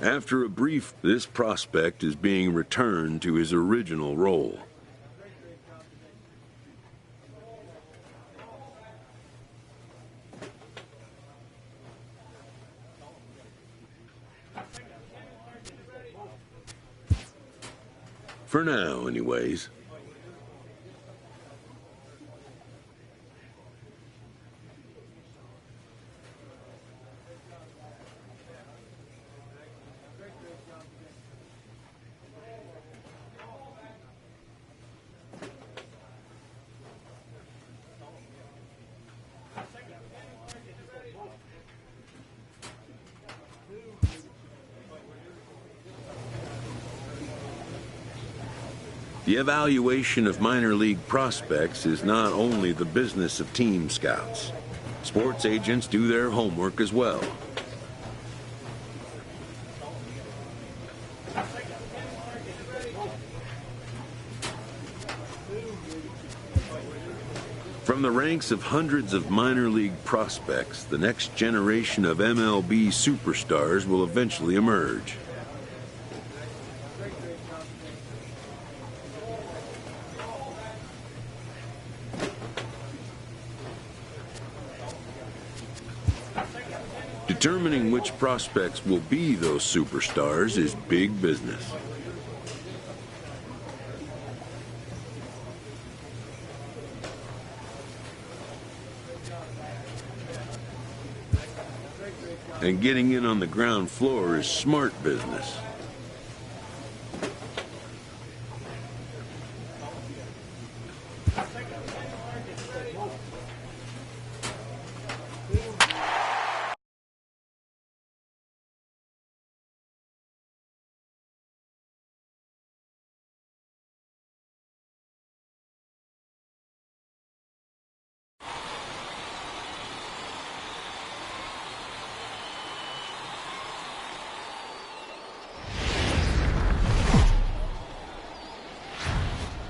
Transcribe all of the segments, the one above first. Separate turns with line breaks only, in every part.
After a brief, this prospect is being returned to his original role. For now, anyways. The evaluation of minor league prospects is not only the business of team scouts. Sports agents do their homework as well. From the ranks of hundreds of minor league prospects, the next generation of MLB superstars will eventually emerge. Determining which prospects will be those superstars is big business. And getting in on the ground floor is smart business.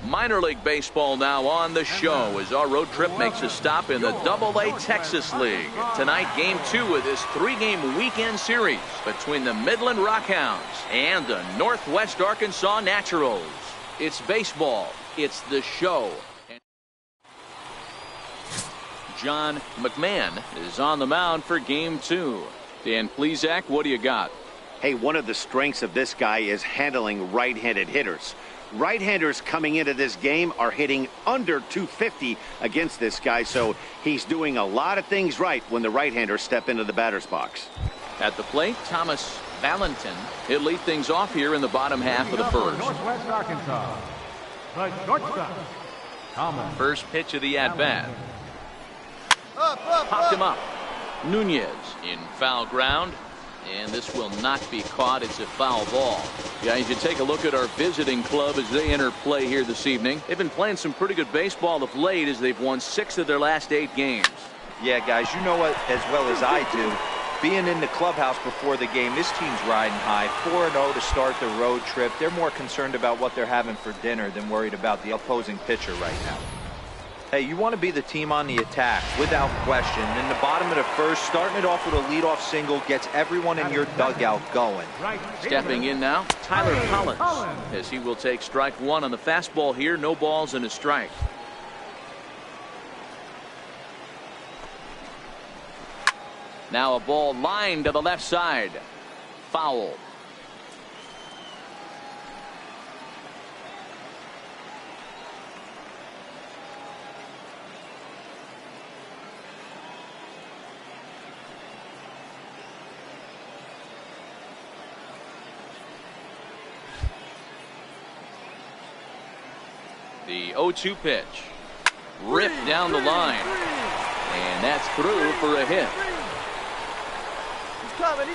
Minor League Baseball now on the show as our road trip makes a stop in the AA Texas League. Tonight, Game 2 of this 3-game weekend series between the Midland Rockhounds and the Northwest Arkansas Naturals. It's baseball. It's the show. John McMahon is on the mound for Game 2. Dan Plesac, what do you got?
Hey, one of the strengths of this guy is handling right-handed hitters. Right-handers coming into this game are hitting under 250 against this guy, so he's doing a lot of things right when the right-handers step into the batter's box.
At the plate, Thomas Valentin. He'll lead things off here in the bottom half of the first.
Northwest Arkansas, the shortstop, Thomas.
First pitch of the at-bat. Popped him up. Nunez in foul ground. And this will not be caught. It's a foul ball. Yeah, you should take a look at our visiting club as they enter play here this evening. They've been playing some pretty good baseball of late as they've won 6 of their last 8 games.
Yeah, guys, you know what as well as I do. Being in the clubhouse before the game, this team's riding high. 4-0 to start the road trip. They're more concerned about what they're having for dinner than worried about the opposing pitcher right now. Hey, you want to be the team on the attack, without question. In the bottom of the first, starting it off with a leadoff single gets everyone in your dugout going.
Stepping in now, Tyler Collins, as he will take strike 1 on the fastball here. No balls and a strike. Now a ball lined to the left side. foul. The 0-2 pitch. Ripped down the line. And that's through for a hit.
He's coming.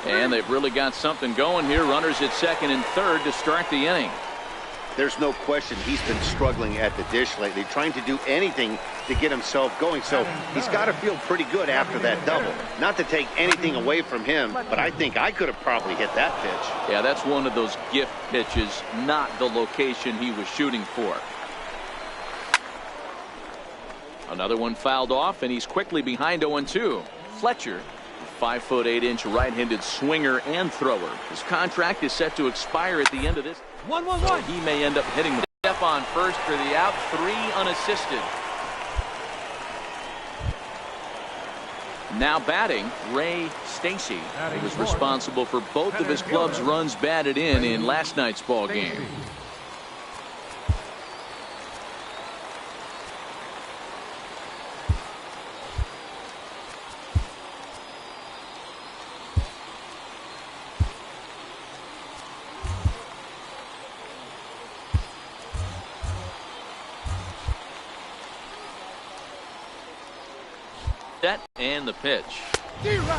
And they've really got something going here. Runners at second and third to start the inning.
There's no question he's been struggling at the dish lately, trying to do anything to get himself going. So he's got to feel pretty good after that double. Not to take anything away from him, but I think I could have probably hit that pitch.
Yeah, that's one of those gift pitches, not the location he was shooting for. Another one fouled off, and he's quickly behind 0-2. Fletcher, 5'8" right-handed swinger and thrower. His contract is set to expire at the end of this.
1-1-1.
So he may end up hitting the step on first for the out. 3 unassisted. Now batting, Ray Stacy. He was responsible for both of his club's runs batted in last night's ball game. Set and the pitch.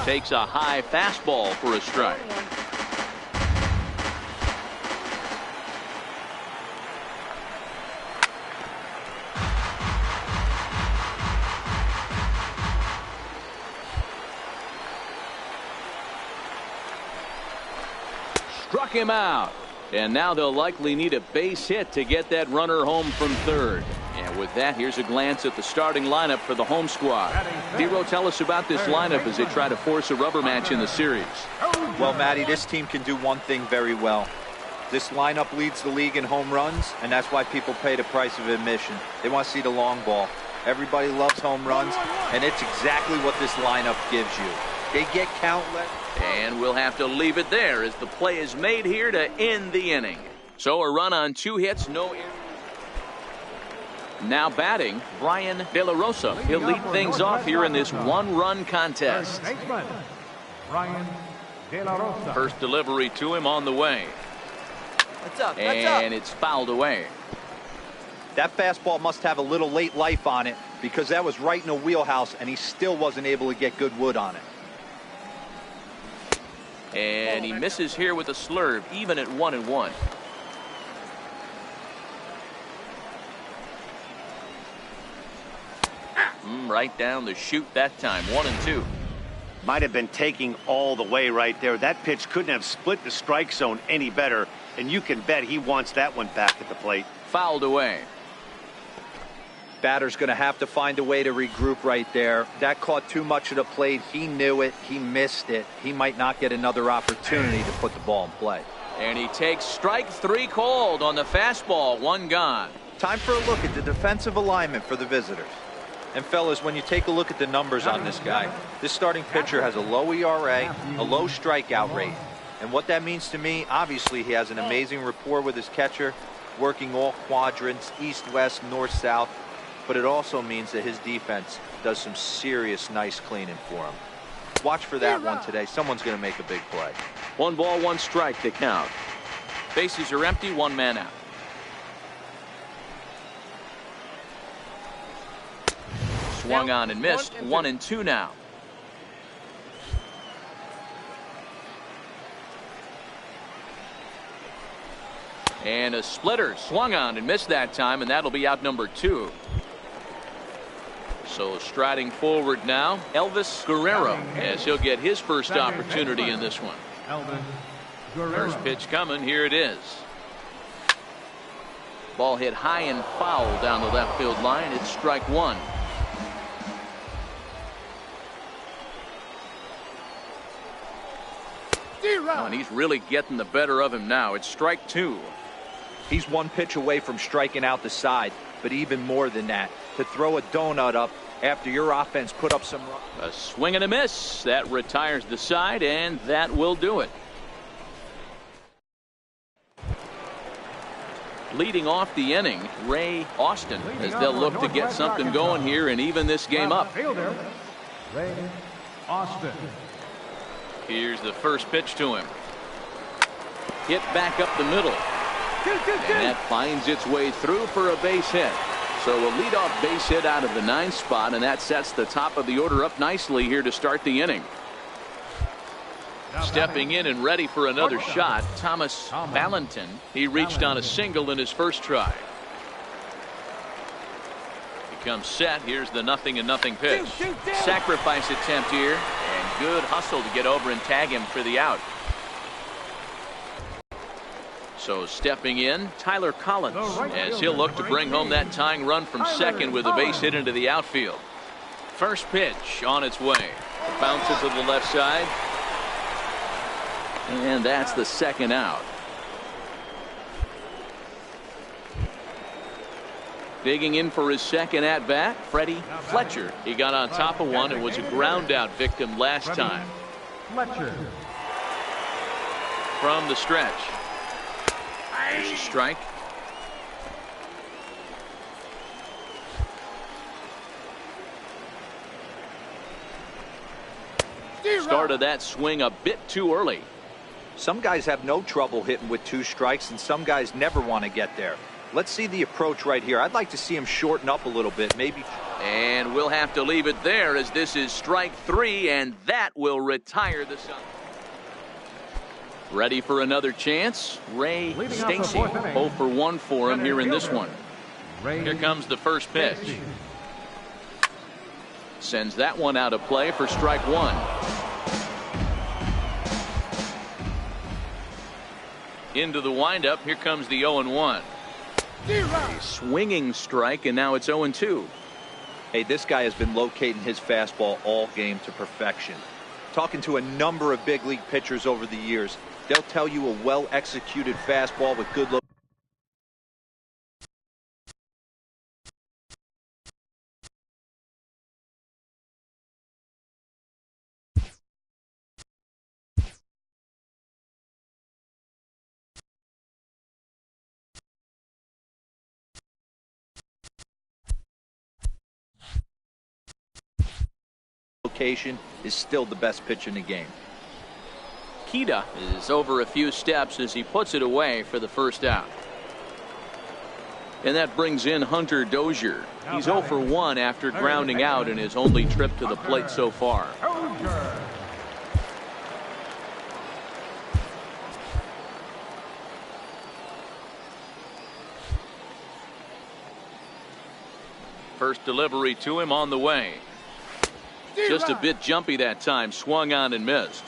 Takes a high fastball for a strike. Struck him out. And now they'll likely need a base hit to get that runner home from third. And with that, here's a glance at the starting lineup for the home squad. Dero, tell us about this lineup as they try to force a rubber match in the series.
Well, Matty, this team can do one thing very well. This lineup leads the league in home runs, and that's why people pay the price of admission. They want to see the long ball. Everybody loves home runs, and it's exactly what this lineup gives you. They get countless.
And we'll have to leave it there as the play is made here to end the inning. So a run on 2 hits, no errors. Now batting, Brian De La Rosa. He'll lead things off here in this one-run contest.
Brian De La Rosa.
First delivery to him on the way. And it's fouled away.
That fastball must have a little late life on it because that was right in the wheelhouse, and he still wasn't able to get good wood on it.
And he misses here with a slurve, even at 1-1. Right down the chute that time, 1-2.
Might have been taking all the way right there. That pitch couldn't have split the strike zone any better, and you can bet he wants that one back at the plate.
Fouled away.
Batter's going to have to find a way to regroup right there. That caught too much of the plate. He knew it. He missed it. He might not get another opportunity to put the ball in play.
And he takes strike 3 called on the fastball, 1 gone.
Time for a look at the defensive alignment for the visitors. And fellas, when you take a look at the numbers on this guy, this starting pitcher has a low ERA, a low strikeout rate. And what that means to me, obviously he has an amazing rapport with his catcher, working all quadrants, east, west, north, south. But it also means that his defense does some serious nice cleaning for him. Watch for that one today. Someone's going to make a big play.
1 ball, 1 strike to count. Bases are empty, 1 man out. Swung on and missed. 1-2 now. And a splitter swung on and missed that time, and that'll be out number 2. So striding forward now, Elvis Guerrero, as he'll get his first opportunity in this one. First pitch coming, here it is. Ball hit high and foul down the left field line. It's strike 1. Oh, and he's really getting the better of him now. It's strike 2.
He's 1 pitch away from striking out the side, but even more than that, to throw a donut up after your offense put up some runs.
A swing and a miss. That retires the side, and that will do it. Leading off the inning, Ray Austin, as they'll look to get something going here and even this game up.
Fielder, Ray Austin.
Here's the first pitch to him. Hit back up the middle. And that finds its way through for a base hit. So a leadoff base hit out of the 9th spot, and that sets the top of the order up nicely here to start the inning. Stepping in and ready for another shot, Thomas Valentin. He reached on a single in his first try. He comes set. Here's the 0-0 pitch. Sacrifice attempt here, and good hustle to get over and tag him for the out. So stepping in, Tyler Collins, as he'll look to bring home that tying run from second with a base hit into the outfield. First pitch on its way. Bounces to the left side. And that's the second out. Digging in for his second at bat, Freddie Fletcher. He got on top of one and was a ground out victim last time.
Fletcher.
From the stretch. There's a strike. Started that swing a bit too early.
Some guys have no trouble hitting with 2 strikes, and some guys never want to get there. Let's see the approach right here. I'd like to see him shorten up a little bit, maybe.
And we'll have to leave it there, as this is strike 3, and that will retire the Sun. Ready for another chance? Ray Stacey. 0 for 1 for him here in this one. Here comes the first pitch. Sends that one out of play for strike 1. Into the windup. Here comes the 0-1. A swinging strike, and now it's 0-2.
Hey, this guy has been locating his fastball all game to perfection. Talking to a number of big league pitchers over the years, they'll tell you a well-executed fastball with good location is still the best pitch in the game.
Kida is over a few steps as he puts it away for the first out. And that brings in Hunter Dozier. He's 0 for 1 after grounding out in his only trip to the plate so far. First delivery to him on the way. Just a bit jumpy that time. Swung on and missed.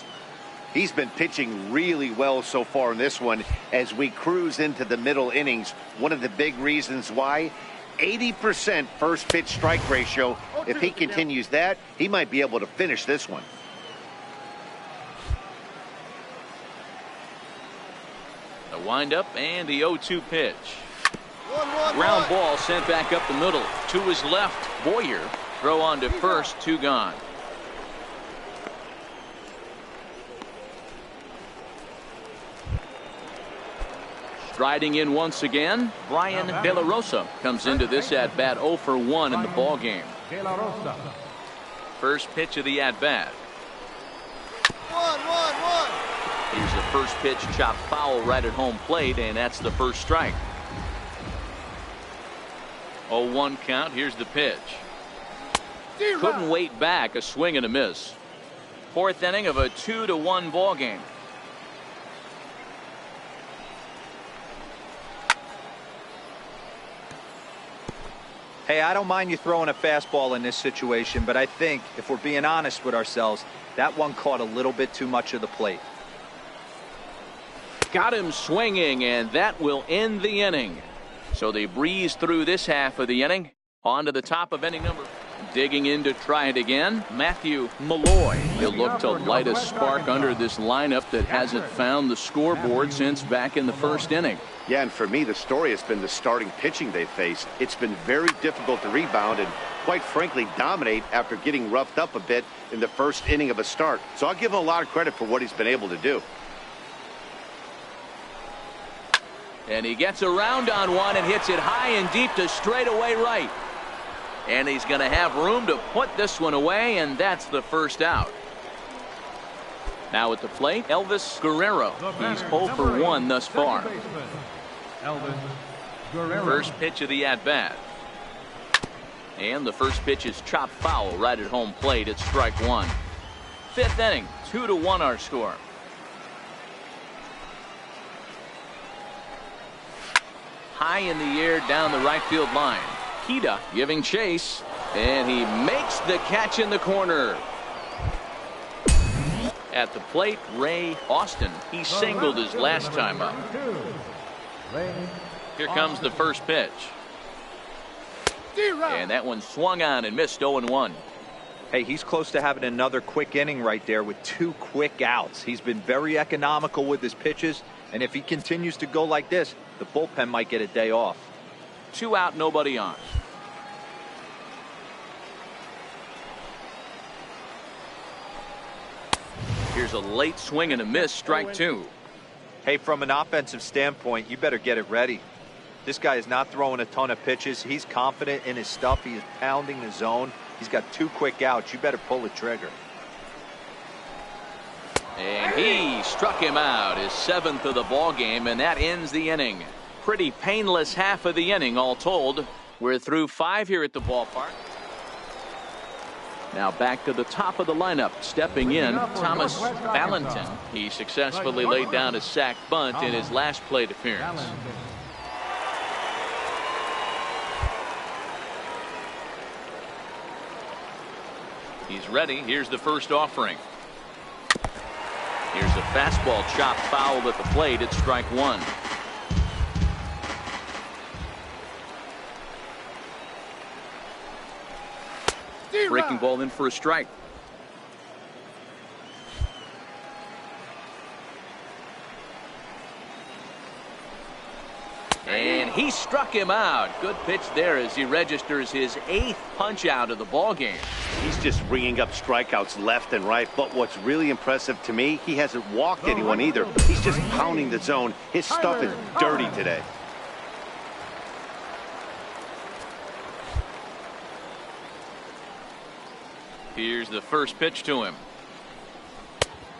He's been pitching really well so far in this one as we cruise into the middle innings. One of the big reasons why, 80% first pitch strike ratio. If he continues that, he might be able to finish this one.
The windup and the 0-2 pitch. Ground ball sent back up the middle. To his left, Boyer. Throw on to first, 2 gone. Striding in once again, Brian De La Rosa comes into this at-bat 0 for 1 in the ball game. First pitch of the at-bat. Here's the first pitch, chopped foul right at home plate, and that's the first strike. 0-1 count. Here's the pitch. Couldn't wait back. A swing and a miss. 4th inning of a 2-1 ball game.
Hey, I don't mind you throwing a fastball in this situation, but I think if we're being honest with ourselves, that one caught a little bit too much of the plate.
Got him swinging, and that will end the inning. So they breeze through this half of the inning. On to the top of inning number. Digging in to try it again, Matthew Malloy. He'll look to light a spark under this lineup that hasn't found the scoreboard since back in the first inning.
Yeah, and for me, the story has been the starting pitching they faced. It's been very difficult to rebound and, quite frankly, dominate after getting roughed up a bit in the first inning of a start. So I'll give him a lot of credit for what he's been able to do.
And he gets around on one and hits it high and deep to straightaway right. And he's going to have room to put this one away, and that's the first out. Now at the plate, Elvis Guerrero. He's 0 for 1 thus far. First pitch of the at-bat. And the first pitch is chopped foul right at home plate. It's strike one. Fifth inning, 2-1 our score. High in the air down the right field line. Kida giving chase, and he makes the catch in the corner. At the plate, Ray Austin. He singled his last time up. Here comes the first pitch. And that one swung on and missed 0-1.
Hey, he's close to having another quick inning right there with 2 quick outs. He's been very economical with his pitches, and if he continues to go like this, the bullpen might get a day off.
2 out, nobody on. Here's a late swing and a miss, strike 2.
Hey, from an offensive standpoint, you better get it ready. This guy is not throwing a ton of pitches. He's confident in his stuff. He is pounding the zone. He's got 2 quick outs. You better pull the trigger.
And he struck him out, his 7th of the ball game, and that ends the inning. Pretty painless half of the inning all told. We're through 5 here at the ballpark. Now back to the top of the lineup. Stepping in, Thomas Valentin. He successfully laid down a sac bunt in his last plate appearance. He's ready. Here's the first offering. Here's a fastball chopped foul at the plate. It's strike 1. Breaking ball in for a strike. And he struck him out. Good pitch there as he registers his 8th punch out of the ball game.
He's just ringing up strikeouts left and right, but what's really impressive to me, he hasn't walked anyone either. He's just pounding the zone. His stuff is dirty today.
Here's the first pitch to him.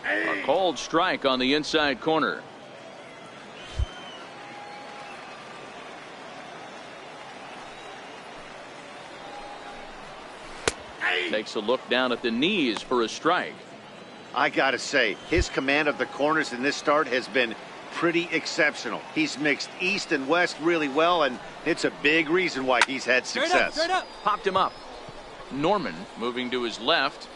A cold strike on the inside corner. Takes a look down at the knees for a strike.
I gotta say, his command of the corners in this start has been pretty exceptional. He's mixed east and west really well, and it's a big reason why he's had success.
Straight up. Popped him up. Norman moving to his left,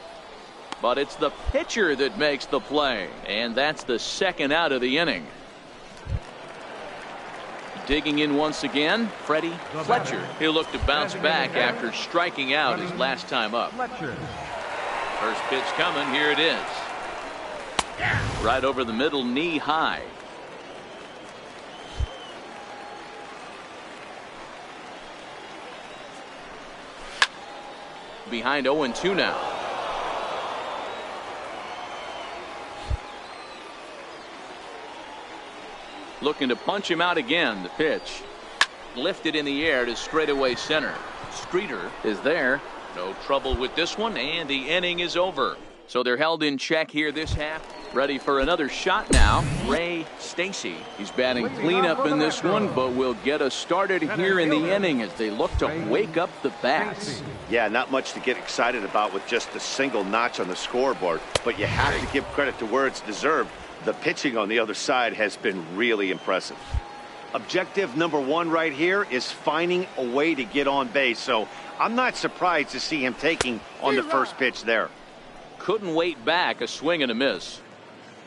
but it's the pitcher that makes the play, and that's the 2nd out of the inning. Digging in once again, Freddie Fletcher. He'll look to bounce back after striking out his last time up. First pitch coming. Here it is. Right over the middle, knee high. Behind 0-2 now. Looking to punch him out again. The pitch lifted in the air to straightaway center. Streeter is there. No trouble with this one, and the inning is over. So they're held in check here this half. Ready for another shot now. Ray Stacy. He's batting cleanup in this one, but will get us started here in the inning as they look to wake up the bats.
Yeah, not much to get excited about with just a single notch on the scoreboard, but you have to give credit to where it's deserved. The pitching on the other side has been really impressive. Objective number 1 right here is finding a way to get on base, so I'm not surprised to see him taking on the first pitch there.
Couldn't wait back, a swing and a miss.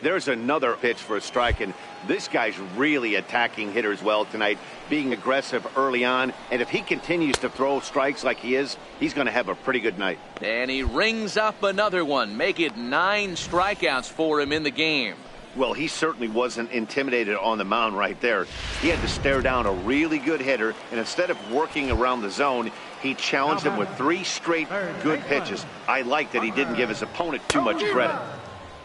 There's another pitch for a strike, and this guy's really attacking hitters well tonight, being aggressive early on, and if he continues to throw strikes like he is, he's going to have a pretty good night.
And he rings up another one, make it 9 strikeouts for him in the game.
Well, he certainly wasn't intimidated on the mound right there. He had to stare down a really good hitter, and instead of working around the zone, he challenged him with 3 straight good pitches. I like that he didn't give his opponent too much credit.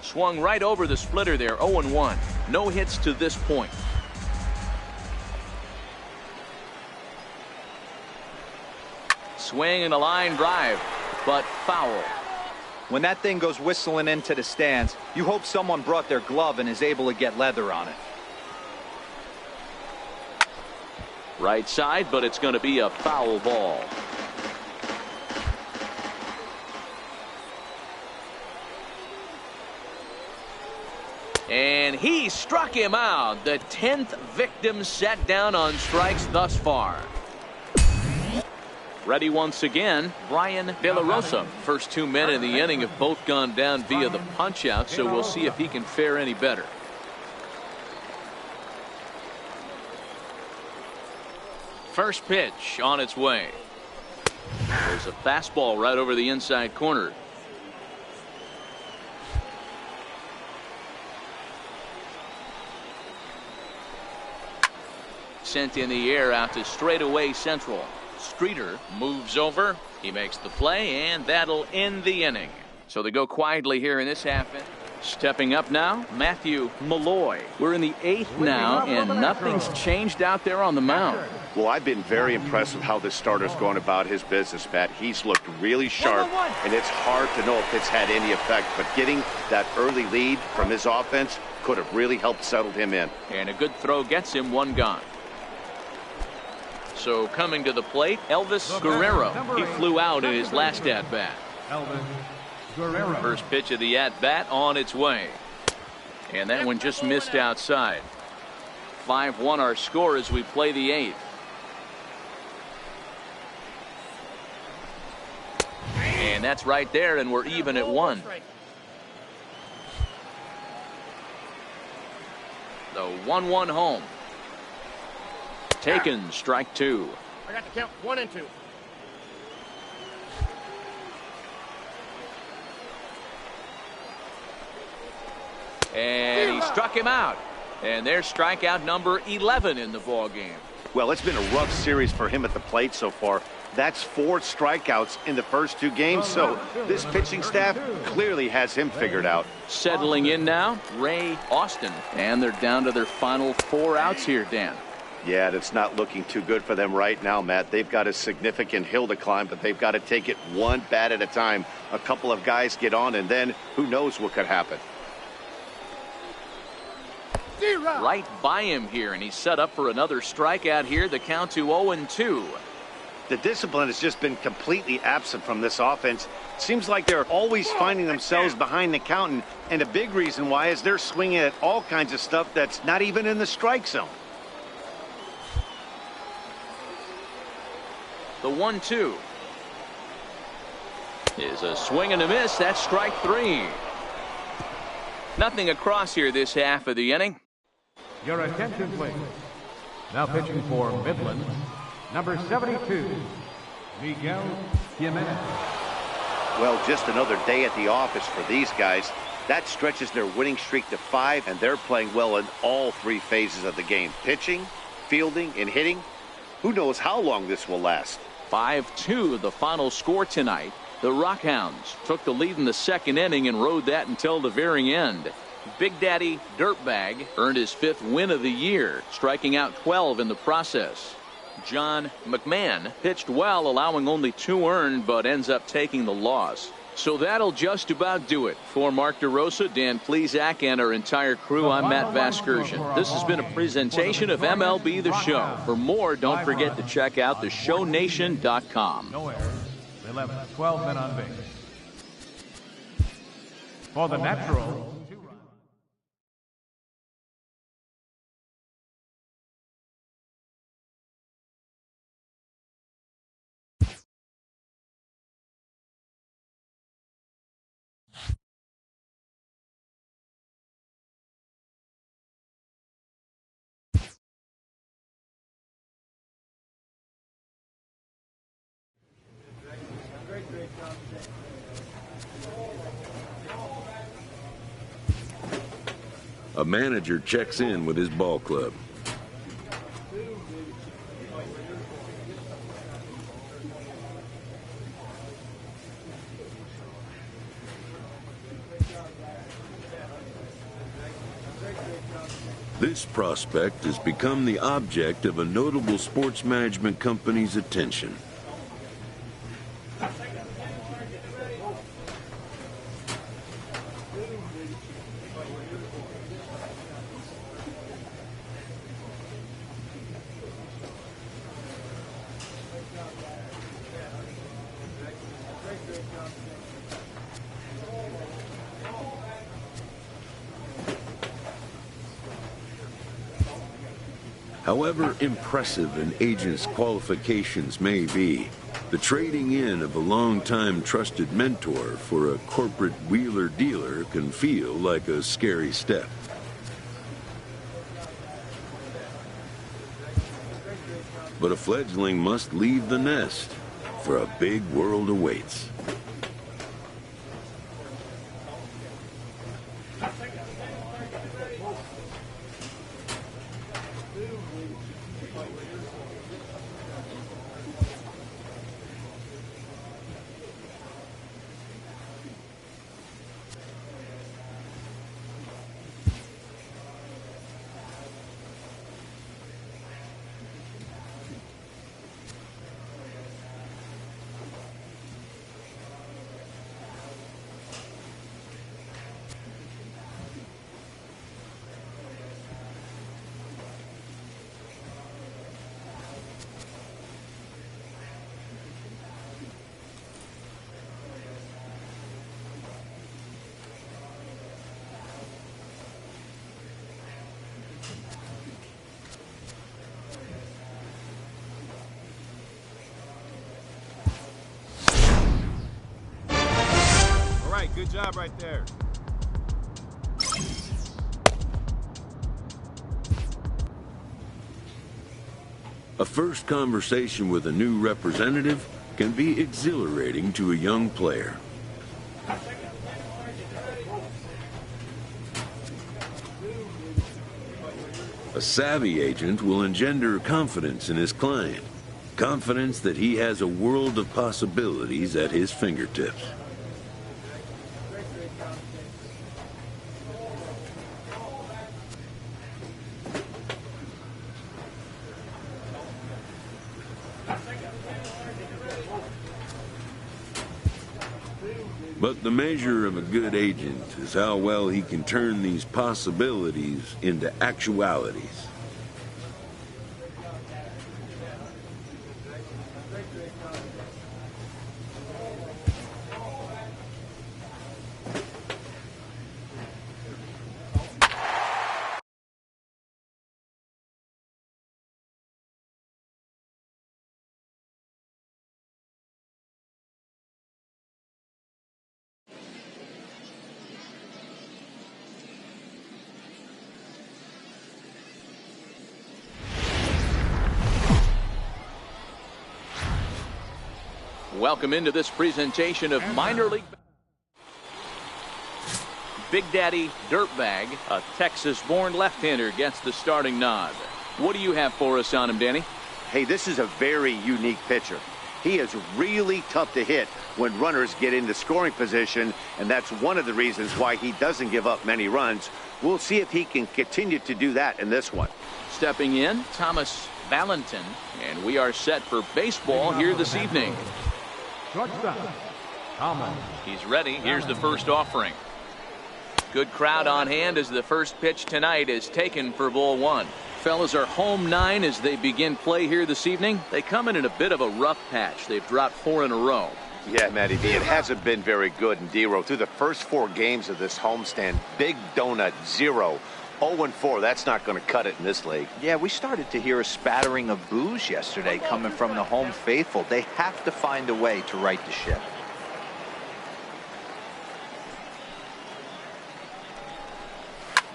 Swung right over the splitter there, 0-1. No hits to this point. swing and a line drive, but foul.
When that thing goes whistling into the stands, you hope someone brought their glove and is able to get leather on it.
Right side, but it's going to be a foul ball. And he struck him out. The 10th victim set down on strikes thus far. Ready once again, Brian De La Rosa. First 2 men in the inning have both gone down via the punch out, so we'll see if he can fare any better. First pitch on its way. There's a fastball right over the inside corner. Sent in the air out to straightaway central. Streeter moves over. He makes the play, and that'll end the inning. So they go quietly here in this half inning. Stepping up now, Matthew Malloy. We're in the 8th now, and nothing's changed out there on the mound.
Well, I've been very impressed with how this starter's going about his business, Matt. He's looked really sharp, and it's hard to know if it's had any effect. But getting that early lead from his offense could have really helped settle him in.
And a good throw gets him one gone. So coming to the plate, Elvis Guerrero. He flew out in his last at-bat.
Elvis Guerrero.
First pitch of the at-bat on its way. And that one just missed outside. 5-1 our score as we play the 8th. And that's right there, and we're even at 1. The 1-1 home. Taken, strike 2.
I got to count 1 and 2.
And he struck him out. And there's strikeout number 11 in the ball game.
Well, it's been a rough series for him at the plate so far. That's 4 strikeouts in the first 2 games, so this pitching staff clearly has him figured out.
Settling in now, Ray Austin. And they're down to their final 4 outs here, Dan.
Yeah, that's not looking too good for them right now, Matt. They've got a significant hill to climb, but they've got to take it one bat at a time. A couple of guys get on, and then who knows what could happen.
Right by him here, and he's set up for another strikeout here. The count to 0-2.
The discipline has just been completely absent from this offense. Seems like they're always finding themselves behind the count, and a big reason why is they're swinging at all kinds of stuff that's not even in the strike zone.
The 1-2 is a swing and a miss. That's strike 3. Nothing across here this half of the inning.
Your attention, please. Now pitching for Midland, number 72, Miguel Jimenez.
Well, just another day at the office for these guys. That stretches their winning streak to 5, and they're playing well in all 3 phases of the game. Pitching, fielding, and hitting. Who knows how long this will last.
5-2 the final score tonight. The Rockhounds took the lead in the 2nd inning and rode that until the very end. Big Daddy Dirtbag earned his 5th win of the year, striking out 12 in the process. John McMahon pitched well, allowing only 2 earned, but ends up taking the loss. So that'll just about do it. For Mark DeRosa, Dan Plesac, and our entire crew, I'm Matt Vasgersian. This has been a presentation of MLB The Show. For more, don't forget to check out theshownation.com.
No errors. 11, 12 men on base. For the Natural.
A manager checks in with his ball club. This prospect has become the object of a notable sports management company's attention. However impressive an agent's qualifications may be, the trading in of a long-time trusted mentor for a corporate wheeler-dealer can feel like a scary step. But a fledgling must leave the nest, for a big world awaits.
Good job right there.
A first conversation with a new representative can be exhilarating to a young player. A savvy agent will engender confidence in his client, confidence that he has a world of possibilities at his fingertips. But the measure of a good agent is how well he can turn these possibilities into actualities.
Welcome into this presentation of minor league. Big Daddy Dirtbag, a Texas-born left-hander, gets the starting nod. What do you have for us on him, Danny?
Hey, this is a very unique pitcher. He is really tough to hit when runners get into scoring position, and that's one of the reasons why he doesn't give up many runs. We'll see if he can continue to do that in this one.
Stepping in, Thomas Valentin, and we are set for baseball here this evening.
Shortstop, Thomas.
He's ready. Here's the first offering. Good crowd on hand as the first pitch tonight is taken for ball one. Fellas are home 9 as they begin play here this evening. They come in a bit of a rough patch. They've dropped 4 in a row.
Yeah, Matty B, it hasn't been very good in D-Row. Through the first 4 games of this homestand, big donut, 0. 0-4, that's not going to cut it in this league.
Yeah, we started to hear a spattering of boos yesterday coming from the home faithful. They have to find a way to right the ship.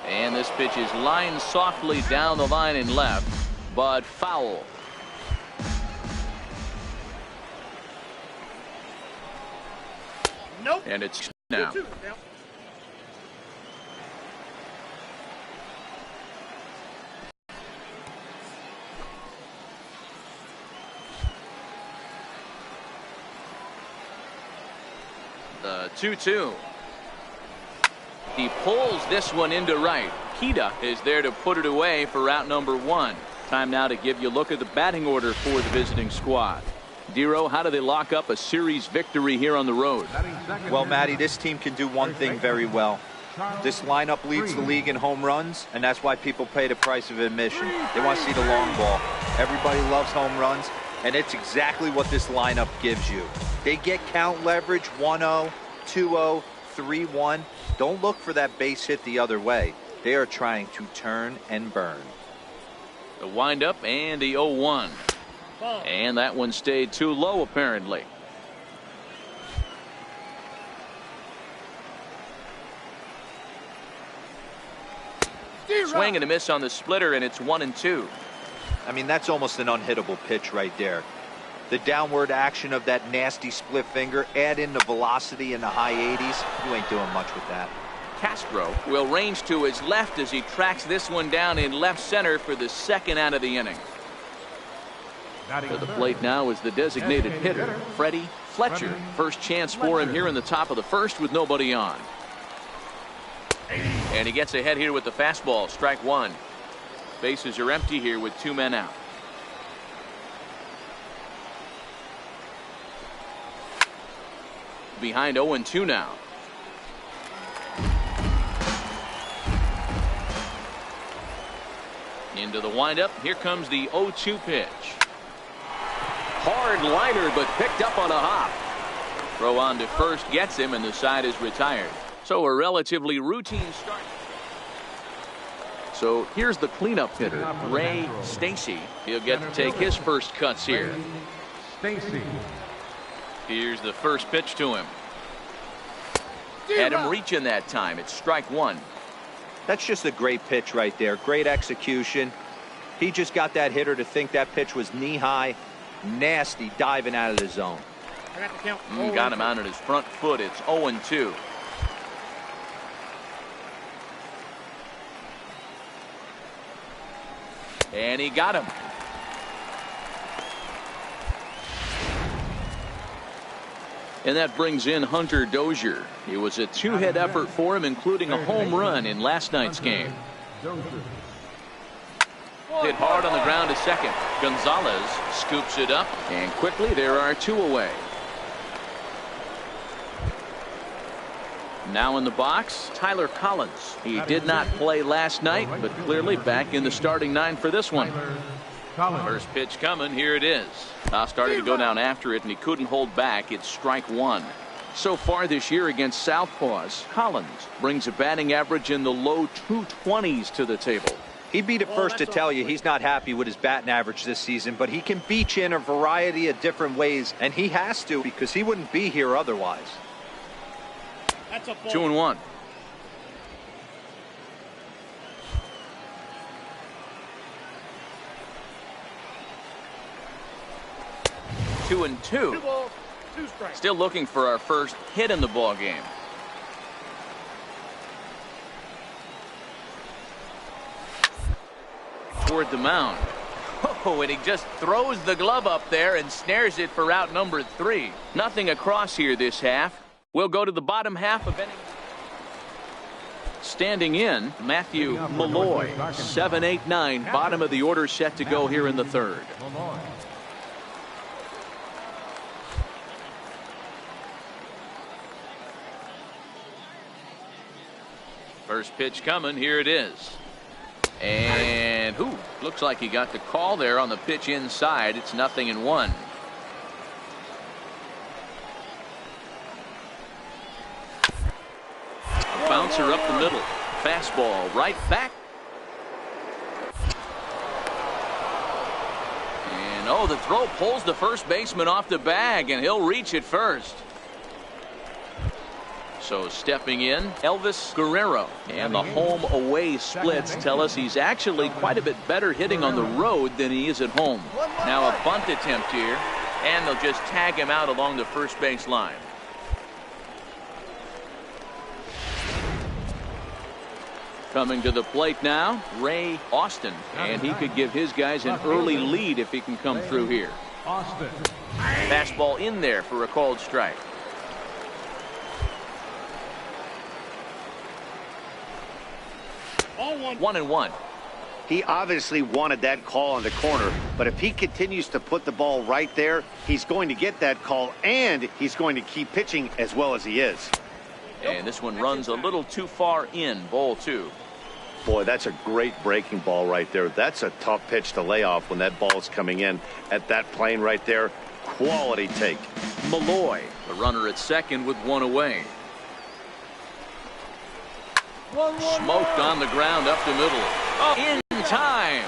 And this pitch is lined softly down the line and left, but foul.
Nope.
And it's now. The 2-2. He pulls this one into right. Kita is there to put it away for out number 1. Time now to give you a look at the batting order for the visiting squad. Dero, how do they lock up a series victory here on the road?
Well, Matty, this team can do one thing very well. This lineup leads the league in home runs, and that's why people pay the price of admission. They want to see the long ball. Everybody loves home runs, and it's exactly what this lineup gives you. They get count leverage 1-0, 2-0, 3-1. Don't look for that base hit the other way. They are trying to turn and burn.
The windup and the 0-1. And that one stayed too low, apparently. Swing and a miss on the splitter, and it's 1-2.
I mean, that's almost an unhittable pitch right there. The downward action of that nasty split finger, add in the velocity in the high 80s, you ain't doing much with that.
Castro will range to his left as he tracks this one down in left center for the second out of the inning. To the plate now is the designated hitter, Freddie Fletcher. First chance for him here in the top of the first with nobody on. And he gets ahead here with the fastball, strike one. Bases are empty here with 2 men out. Behind 0-2 now. Into the windup. Here comes the 0-2 pitch. Hard liner, but picked up on a hop. Throw on to first gets him, and the side is retired. So a relatively routine start. So here's the cleanup hitter, Ray Stacy. He'll get to take his first cuts here. Here's the first pitch to him. Had him reaching that time. It's strike one.
That's just a great pitch right there. Great execution. He just got that hitter to think that pitch was knee-high. Nasty diving out of the zone.
Got him out on his front foot. It's 0-2. And he got him. And that brings in Hunter Dozier. It was a 2-hit effort for him, including a home run in last night's game. Hit hard on the ground to second. Gonzalez scoops it up, and quickly there are 2 away. Now in the box, Tyler Collins. He did not play last night, but clearly back in the starting 9 for this one. First pitch coming. Here it is. Started to go down after it, and he couldn't hold back. It's strike one. So far this year against Southpaws, Collins brings a batting average in the low 220s to the table.
He'd be the first to tell you he's not happy with his batting average this season, but he can beat you in a variety of different ways, and he has to because he wouldn't be here otherwise.
2-1. Two and two. Still looking for our first hit in the ball game. Toward the mound. Oh, and he just throws the glove up there and snares it for out number 3. Nothing across here this half. We'll go to the bottom half of inning. Standing in, Matthew Malloy, 7, 8, 9. Bottom of the order set to go here in the third. First pitch coming. Here it is. And looks like he got the call there on the pitch inside. It's 0-1. Bouncer up the middle. Fastball right back. And the throw pulls the first baseman off the bag, and he'll reach it first. So stepping in, Elvis Guerrero. And the home away splits tell us he's actually quite a bit better hitting on the road than he is at home. Now a bunt attempt here, and they'll just tag him out along the first base line. Coming to the plate now, Ray Austin. And he could give his guys an early lead if he can come through here. Fastball in there for a called strike. 1-1.
He obviously wanted that call in the corner, but if he continues to put the ball right there, he's going to get that call, and he's going to keep pitching as well as he is.
And this one runs a little too far in, ball 2.
Boy, that's a great breaking ball right there. That's a tough pitch to lay off when that ball's coming in at that plane right there. Quality take.
Malloy, the runner at second with one away. Smoked on the ground up the middle. In time.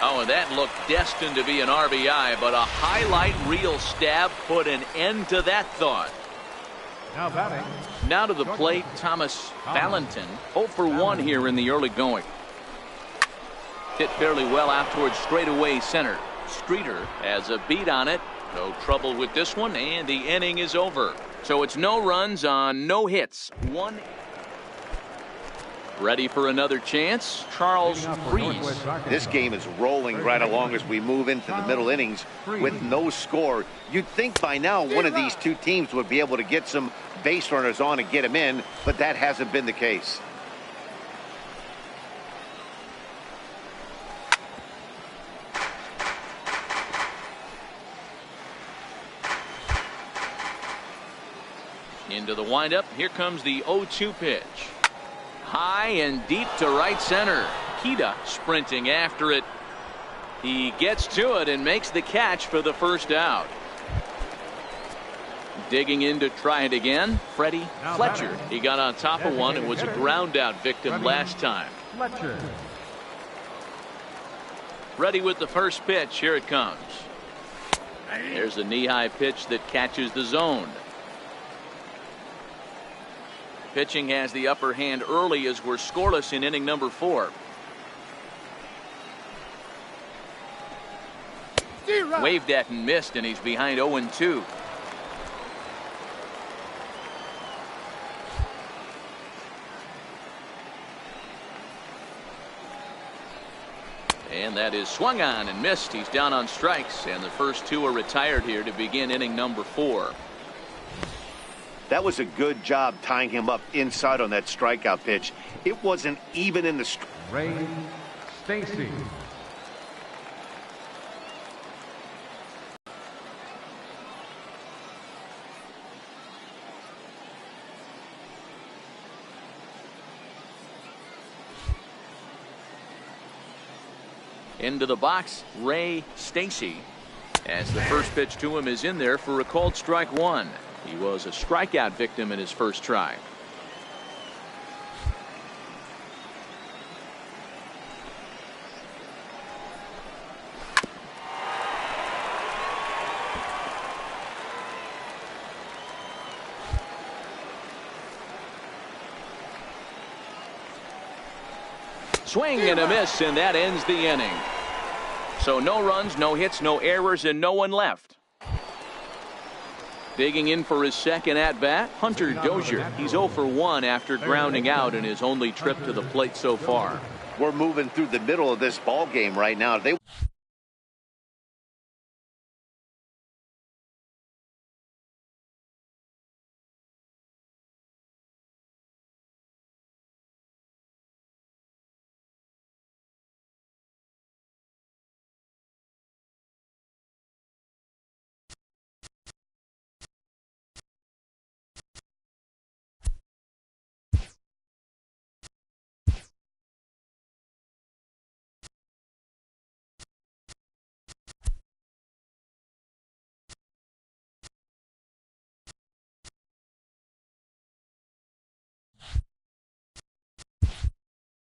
Oh, and that looked destined to be an RBI, but a highlight reel stab put an end to that thought.
Now batting.
Now to the plate, Thomas Valentin. 0 for 1 here in the early going. Hit fairly well out towards straightaway center. Streeter has a beat on it. No trouble with this one, and the inning is over. So it's no runs on no hits. One. Ready for another chance, Charles Freeze.
This game is rolling right along as we move into the middle innings with no score. You'd think by now one of these two teams would be able to get some base runners on and get them in, but that hasn't been the case.
Into the windup, here comes the 0-2 pitch. High and deep to right center. Kita sprinting after it. He gets to it and makes the catch for the first out. Digging in to try it again, Freddie Fletcher. He got on top of one and was a ground out victim last time.
Fletcher.
Ready with the first pitch. Here it comes. There's a knee-high pitch that catches the zone. Pitching has the upper hand early as we're scoreless in inning number 4. Waved at and missed, and he's behind 0-2. And that is swung on and missed. He's down on strikes, and the first 2 are retired here to begin inning number 4.
That was a good job tying him up inside on that strikeout pitch. It wasn't even in the
Ray Stacy.
Into the box, Ray Stacy. As the first pitch to him is in there for a called strike 1. He was a strikeout victim in his first try. Swing and a miss, and that ends the inning. So no runs, no hits, no errors, and no one left. Digging in for his second at-bat, Hunter Dozier. He's 0 for 1 after grounding out in his only trip to the plate so far.
We're moving through the middle of this ball game right now.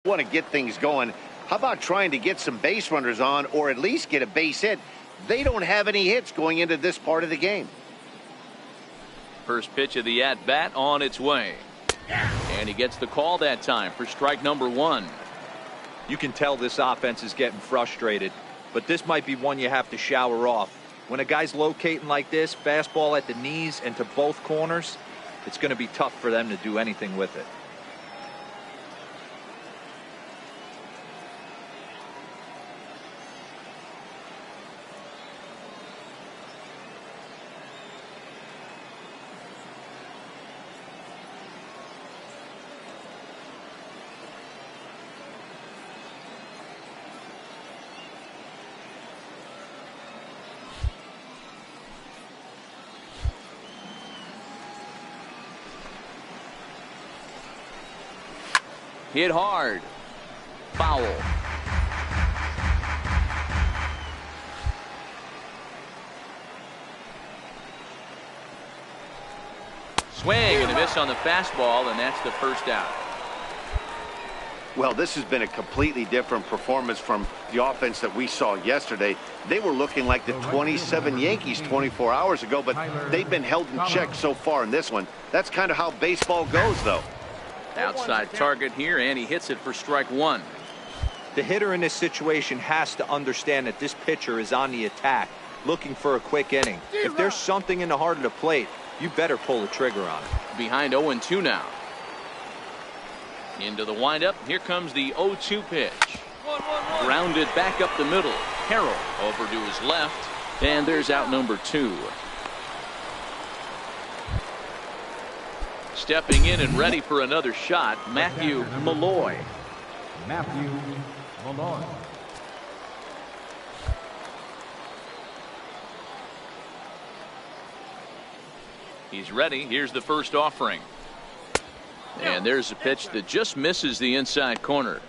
Want to get things going. How about trying to get some base runners on, or at least get a base hit? They don't have any hits going into this part of the game.
First pitch of the at-bat on its way. And he gets the call that time for strike number 1.
You can tell this offense is getting frustrated, but this might be one you have to shower off. When a guy's locating like this, fastball at the knees and to both corners, it's going to be tough for them to do anything with it.
Hit hard. Foul. Swing and a miss on the fastball, and that's the first out.
Well, this has been a completely different performance from the offense that we saw yesterday. They were looking like the 27 Yankees 24 hours ago, but they've been held in check so far in this one. That's kind of how baseball goes, though.
Outside target here, and he hits it for strike one.
The hitter in this situation has to understand that this pitcher is on the attack, looking for a quick inning. If there's something in the heart of the plate, you better pull the trigger on it.
Behind 0-2 now. Into the windup. Here comes the 0-2 pitch. Grounded back up the middle. Carroll over to his left. And there's out number 2. Stepping in and ready for another shot, Matthew Malloy.
Matthew Malloy.
He's ready. Here's the first offering. And there's a pitch that just misses the inside corner.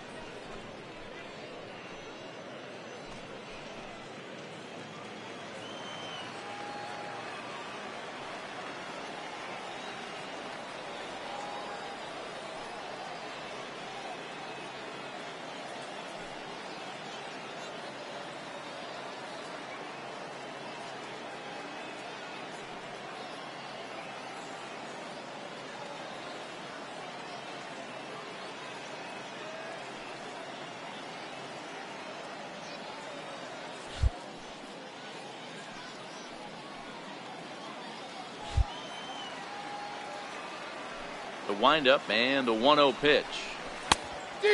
The windup and the 1-0 pitch.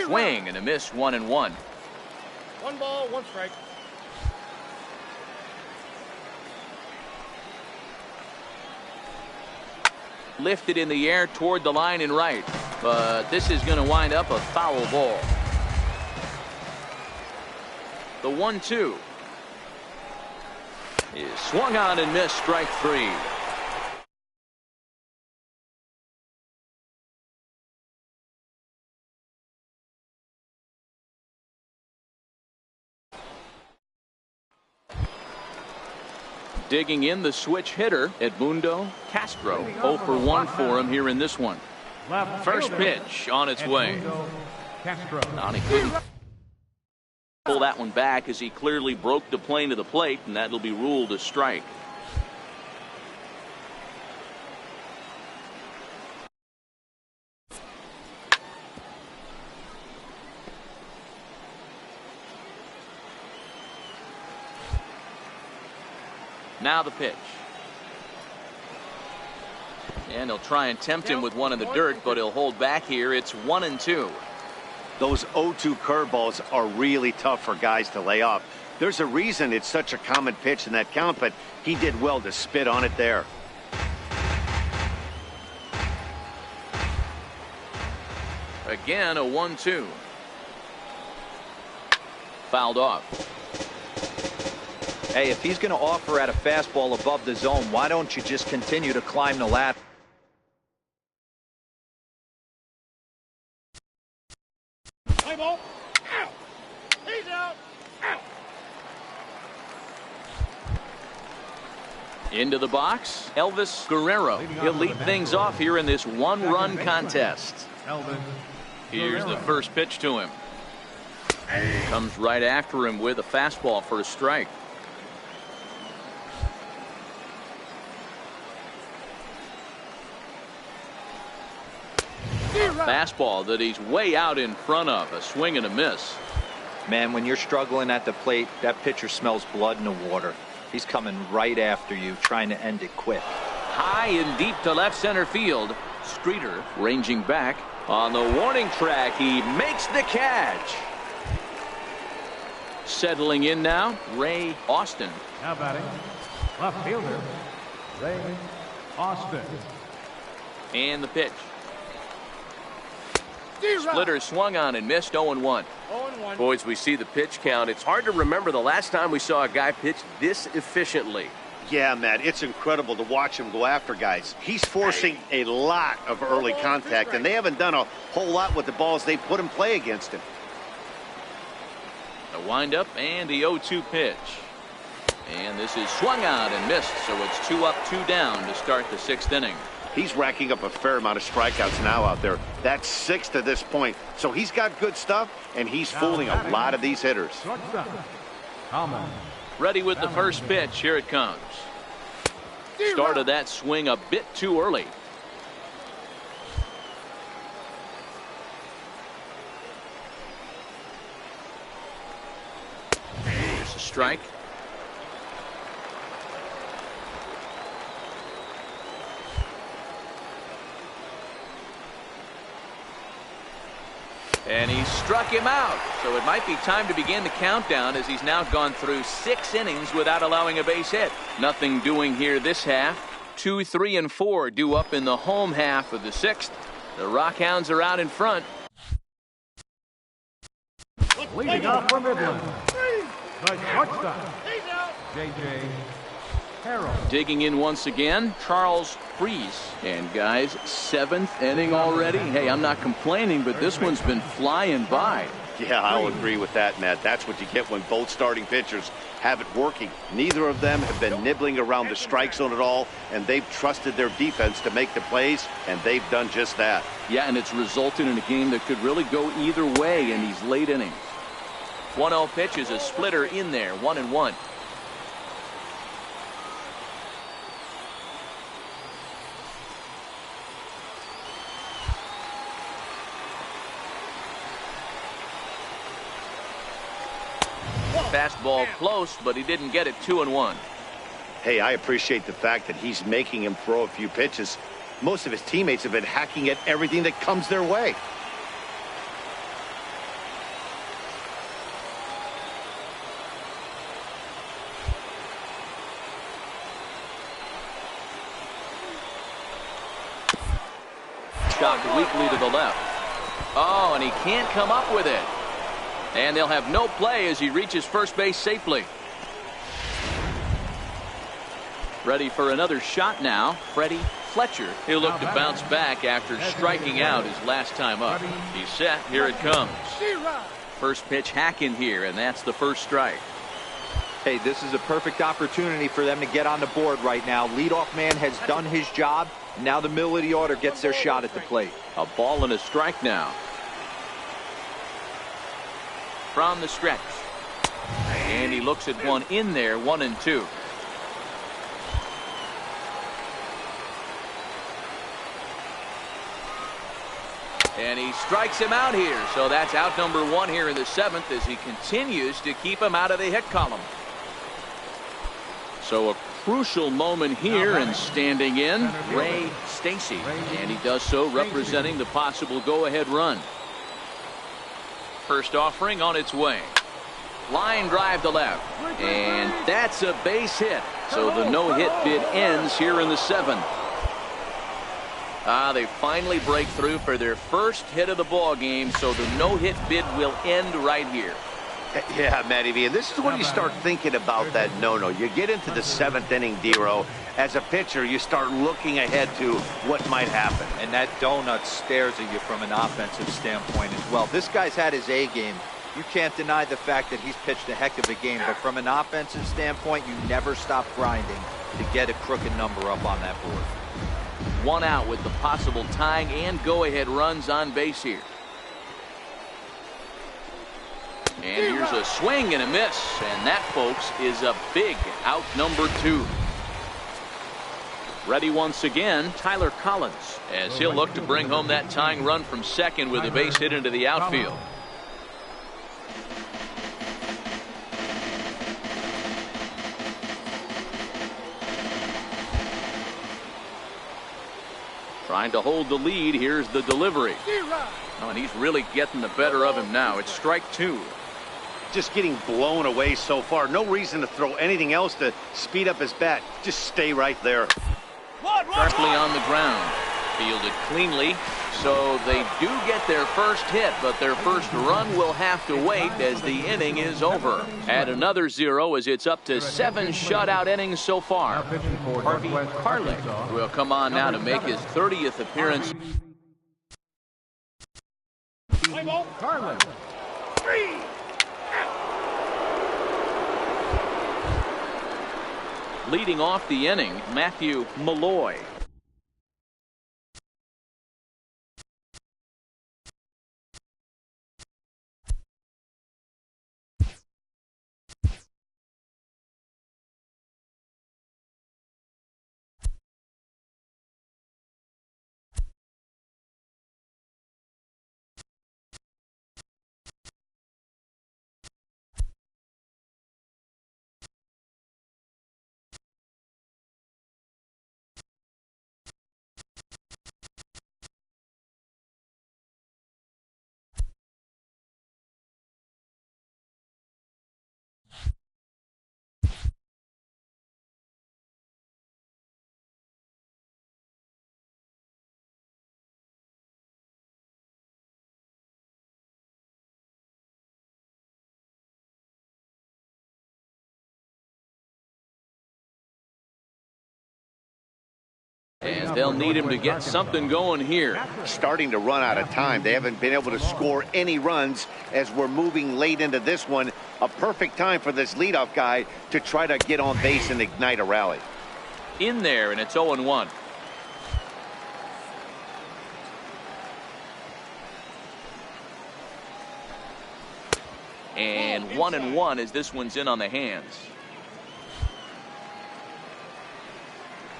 Swing and a miss, 1-1.
1 ball, 1 strike.
Lifted in the air toward the line and right, but this is going to wind up a foul ball. The 1-2 is swung on and missed, strike 3. Digging in, the switch hitter, Edmundo Castro. 0 for 1 for him here in this one. First pitch on its way. He couldn't pull that one back as he clearly broke the plane of the plate, and that'll be ruled a strike. Now the pitch. And he'll try and tempt him with one in the dirt, but he'll hold back here. It's 1-2.
Those 0-2 curveballs are really tough for guys to lay off. There's a reason it's such a common pitch in that count, but he did well to spit on it there.
Again, a 1-2. Fouled off.
Hey, if he's going to offer at a fastball above the zone, why don't you just continue to climb the ladder?
Play ball. Out. He's out. Out.
Into the box, Elvis Guerrero. He'll lead things off here in this one-run contest. Here's the first pitch to him. Comes right after him with a fastball for a strike. Fastball that he's way out in front of. A swing and a miss.
Man, when you're struggling at the plate, that pitcher smells blood in the water. He's coming right after you, trying to end it quick.
High and deep to left center field. Streeter ranging back on the warning track. He makes the catch. Settling in now, Ray Austin.
Now batting, left fielder, Ray Austin.
And the pitch. Splitter swung on and missed. 0-1.
0-1.
Boys, we see the pitch count. It's hard to remember the last time we saw a guy pitch this efficiently.
Yeah, Matt, it's incredible to watch him go after guys. He's forcing a lot of early contact, and they haven't done a whole lot with the balls they put in play against him.
The windup and the 0-2 pitch. And this is swung out and missed, so it's 2 up, 2 down to start the 6th inning.
He's racking up a fair amount of strikeouts now out there. That's 6 to this point. So he's got good stuff, and he's fooling a lot of these hitters.
Ready with the first pitch. Here it comes. Started that swing a bit too early. Here's a strike. And he struck him out. So it might be time to begin the countdown, as he's now gone through 6 innings without allowing a base hit. Nothing doing here this half. 2, 3, and 4 due up in the home half of the 6th. The Rockhounds are out in front.
Leading off for Midland, the shortstop, J.J. Harold.
Digging in once again, Charles Freeze. And guys, 7th inning already. Hey, I'm not complaining, but this one's been flying by.
Yeah, I'll agree with that, Matt. That's what you get when both starting pitchers have it working. Neither of them have been nibbling around the strike zone at all, and they've trusted their defense to make the plays, and they've done just that.
Yeah, and it's resulted in a game that could really go either way in these late innings. 1-0 pitch is a splitter in there, 1-1. Fastball close, but he didn't get it. 2-1.
Hey, I appreciate the fact that he's making him throw a few pitches. Most of his teammates have been hacking at everything that comes their way.
Chopped weakly to the left. Oh, and he can't come up with it. And they'll have no play as he reaches first base safely. Ready for another shot now, Freddie Fletcher. He'll look to bounce back after striking out his last time up. He's set. Here it comes. First pitch hack in here, and that's the first strike.
Hey, this is a perfect opportunity for them to get on the board right now. Leadoff man has done his job. Now the middle of the order gets their shot at the plate.
A ball and a strike now. From the stretch. And he looks at one in there, 1-2. And he strikes him out here. So that's out number 1 here in the 7th as he continues to keep him out of the hit column. So a crucial moment here, and standing in, Ray Stacy. And he does so representing the possible go-ahead run. First offering on its way. Line drive to left. And that's a base hit. So the no-hit bid ends here in the 7th. They finally break through for their first hit of the ball game. So the no-hit bid will end right here.
Yeah, Matty V, and this is when you start thinking about that no-no. You get into the 7th inning, D-Row. As a pitcher, you start looking ahead to what might happen.
And that donut stares at you from an offensive standpoint as well. This guy's had his A game. You can't deny the fact that he's pitched a heck of a game. But from an offensive standpoint, you never stop grinding to get a crooked number up on that board.
1 out with the possible tying and go-ahead runs on base here. And here's a swing and a miss. And that, folks, is a big out number 2. Ready once again, Tyler Collins, as he'll look to bring home that tying run from second with a base hit into the outfield. Trying to hold the lead. Here's the delivery. Oh, and he's really getting the better of him now. It's strike 2.
Just getting blown away so far. No reason to throw anything else to speed up his bat. Just stay right there.
Sharply on the ground. Fielded cleanly, so they do get their first hit, but their first run will have to wait as the inning is over. Add another 0 as it's up to 7 shutout innings so far. Harvey Carlick will come on now to make his 30th appearance.
Carlick.
Leading off the inning, Matthew Malloy. And they'll need him to get something going here.
Starting to run out of time. They haven't been able to score any runs as we're moving late into this one. A perfect time for this leadoff guy to try to get on base and ignite a rally.
In there, and it's 0-1. And 1-1 as this one's in on the hands.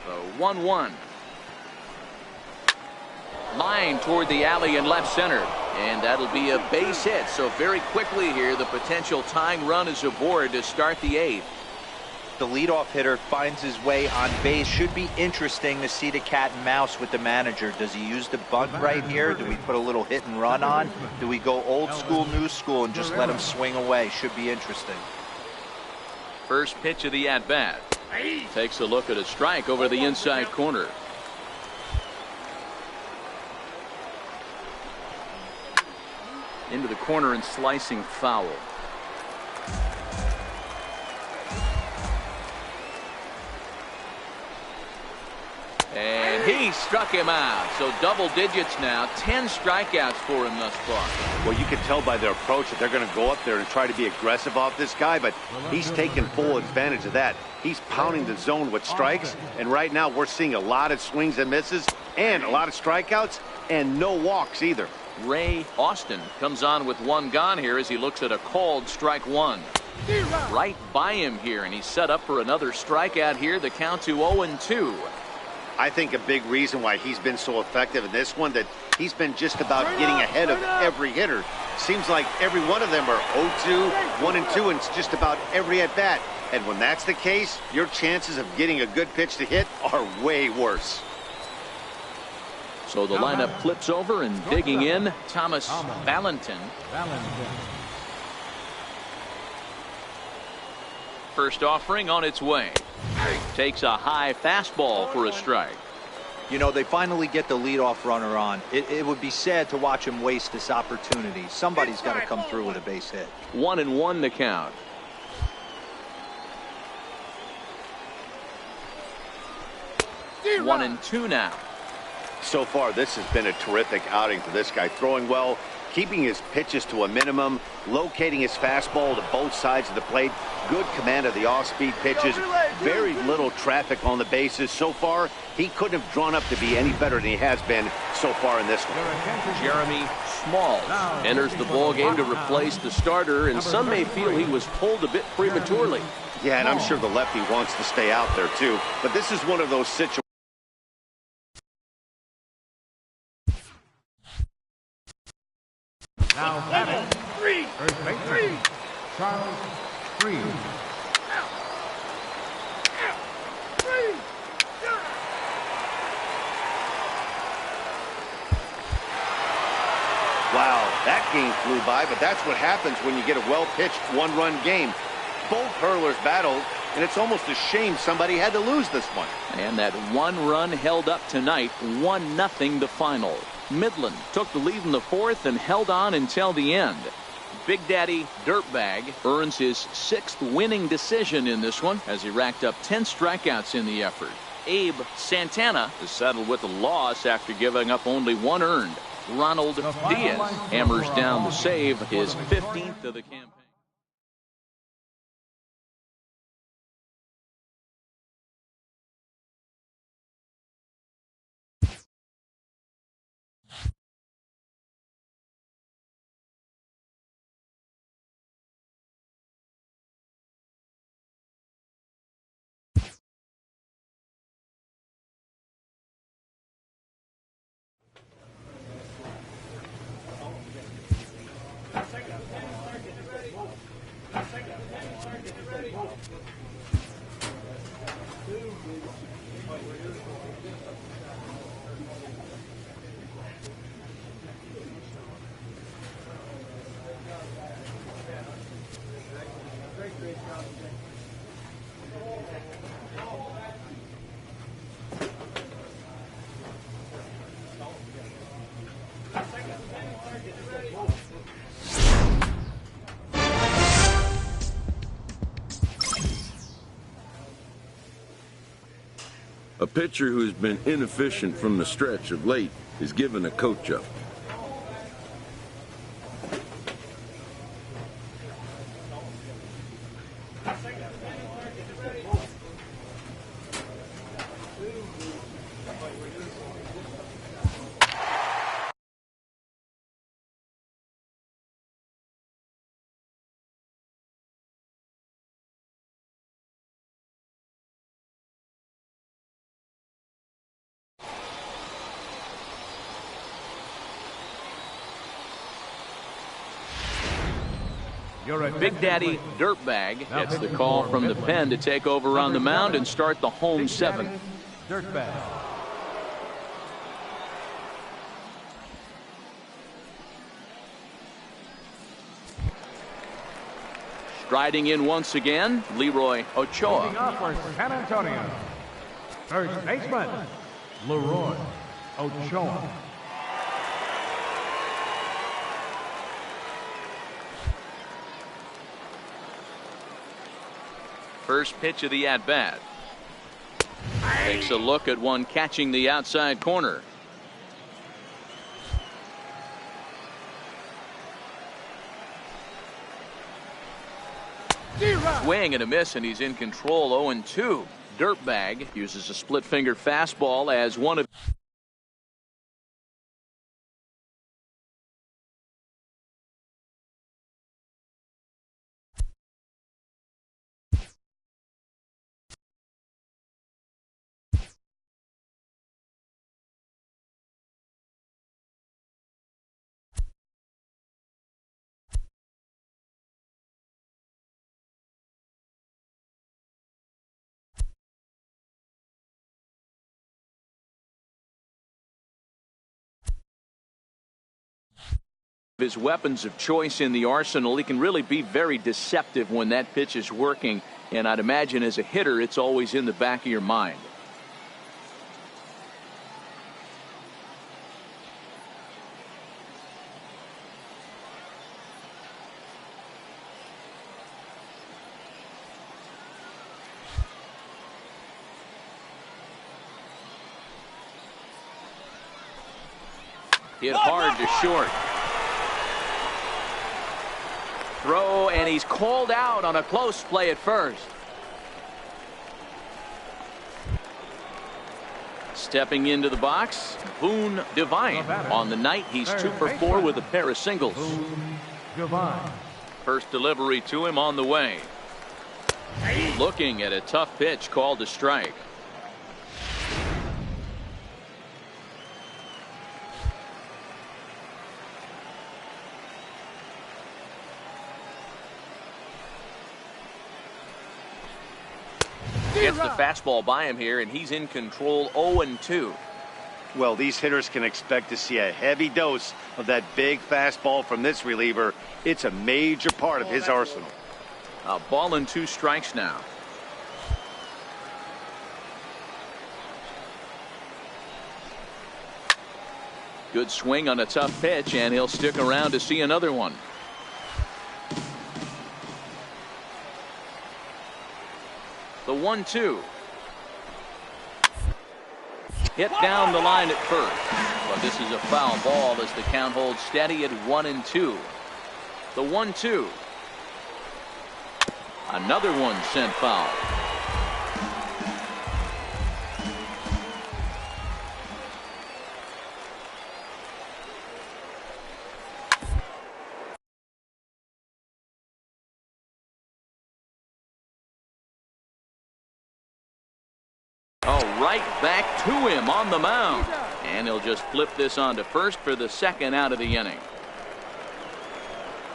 So 1-1. Line toward the alley in left center, and that'll be a base hit. So very quickly here, the potential tying run is aboard to start the 8th.
The leadoff hitter finds his way on base. Should be interesting to see the cat and mouse with the manager. Does he use the bunt right here? Do we put a little hit and run on? Do we go old school, new school, and just let him swing away? Should be interesting.
First pitch of the at-bat. Takes a look at a strike over the inside corner. Into the corner and slicing foul. And he struck him out. So double digits now. 10 strikeouts for him thus far.
Well, you can tell by their approach that they're going to go up there and try to be aggressive off this guy, but he's taking full advantage of that. He's pounding the zone with strikes, and right now we're seeing a lot of swings and misses and a lot of strikeouts and no walks either.
Ray Austin comes on with 1 gone here as he looks at a called strike 1. Right by him here, and he's set up for another strikeout here. The count to 0-2.
I think a big reason why he's been so effective in this one, that he's been just about getting ahead of every hitter. Seems like every one of them are 0-2, 1-2, and it's just about every at-bat. And when that's the case, your chances of getting a good pitch to hit are way worse.
So the lineup flips over, and digging in, Thomas Valentin. First offering on its way. Takes a high fastball for a strike.
You know, they finally get the leadoff runner on. It would be sad to watch him waste this opportunity. Somebody's got to come through with a base hit.
1-1 the count. One and two now.
So far, this has been a terrific outing for this guy. Throwing well, keeping his pitches to a minimum, locating his fastball to both sides of the plate, good command of the off-speed pitches, very little traffic on the bases. So far, he couldn't have drawn up to be any better than he has been so far in this one.
Jeremy Smalls enters the ball game to replace the starter, and some may feel he was pulled a bit prematurely.
Yeah, and I'm sure the lefty wants to stay out there too, but this is one of those situations.
Now batting, first baseman, Charles Freed.
Wow, that game flew by, but that's what happens when you get a well-pitched one-run game. Both hurlers battled, and it's almost a shame somebody had to lose this one.
And that one run held up tonight, 1-0 the final. Midland took the lead in the fourth and held on until the end. Big Daddy Dirtbag earns his 6th winning decision in this one as he racked up 10 strikeouts in the effort. Abe Santana is settled with a loss after giving up only 1 earned. Ronald Diaz hammers down the save, his 15th of the campaign.
A pitcher who's been inefficient from the stretch of late is given a coach up.
Big Daddy Dirtbag gets the call from the pen to take over on the mound and start the home 7th.
Dirtbag.
Striding in once again, Leroy Ochoa.
Leading off for San Antonio. First baseman, Leroy Ochoa.
First pitch of the at-bat. Takes a look at one catching the outside corner. Swing and a miss, and he's in control. 0-2. Dirtbag uses a split-finger fastball as one of his weapons of choice in the arsenal. He can really be very deceptive when that pitch is working, and I'd imagine as a hitter it's always in the back of your mind. Hit hard to short. Throw, and he's called out on a close play at first. Stepping into the box, Boone Devine. On the night, he's 2 for 4 with a pair of singles. First delivery to him on the way. Looking at a tough pitch called a strike. Gets the fastball by him here, and he's in control. 0-2.
Well, these hitters can expect to see a heavy dose of that big fastball from this reliever. It's a major part of his arsenal.
A ball and 2 strikes now. Good swing on a tough pitch, and he'll stick around to see another one. The 1-2. Hit down the line at first, but this is a foul ball as the count holds steady at 1-2. The 1-2. Another one sent foul. Oh, right back to him on the mound. And he'll just flip this on to first for the second out of the inning.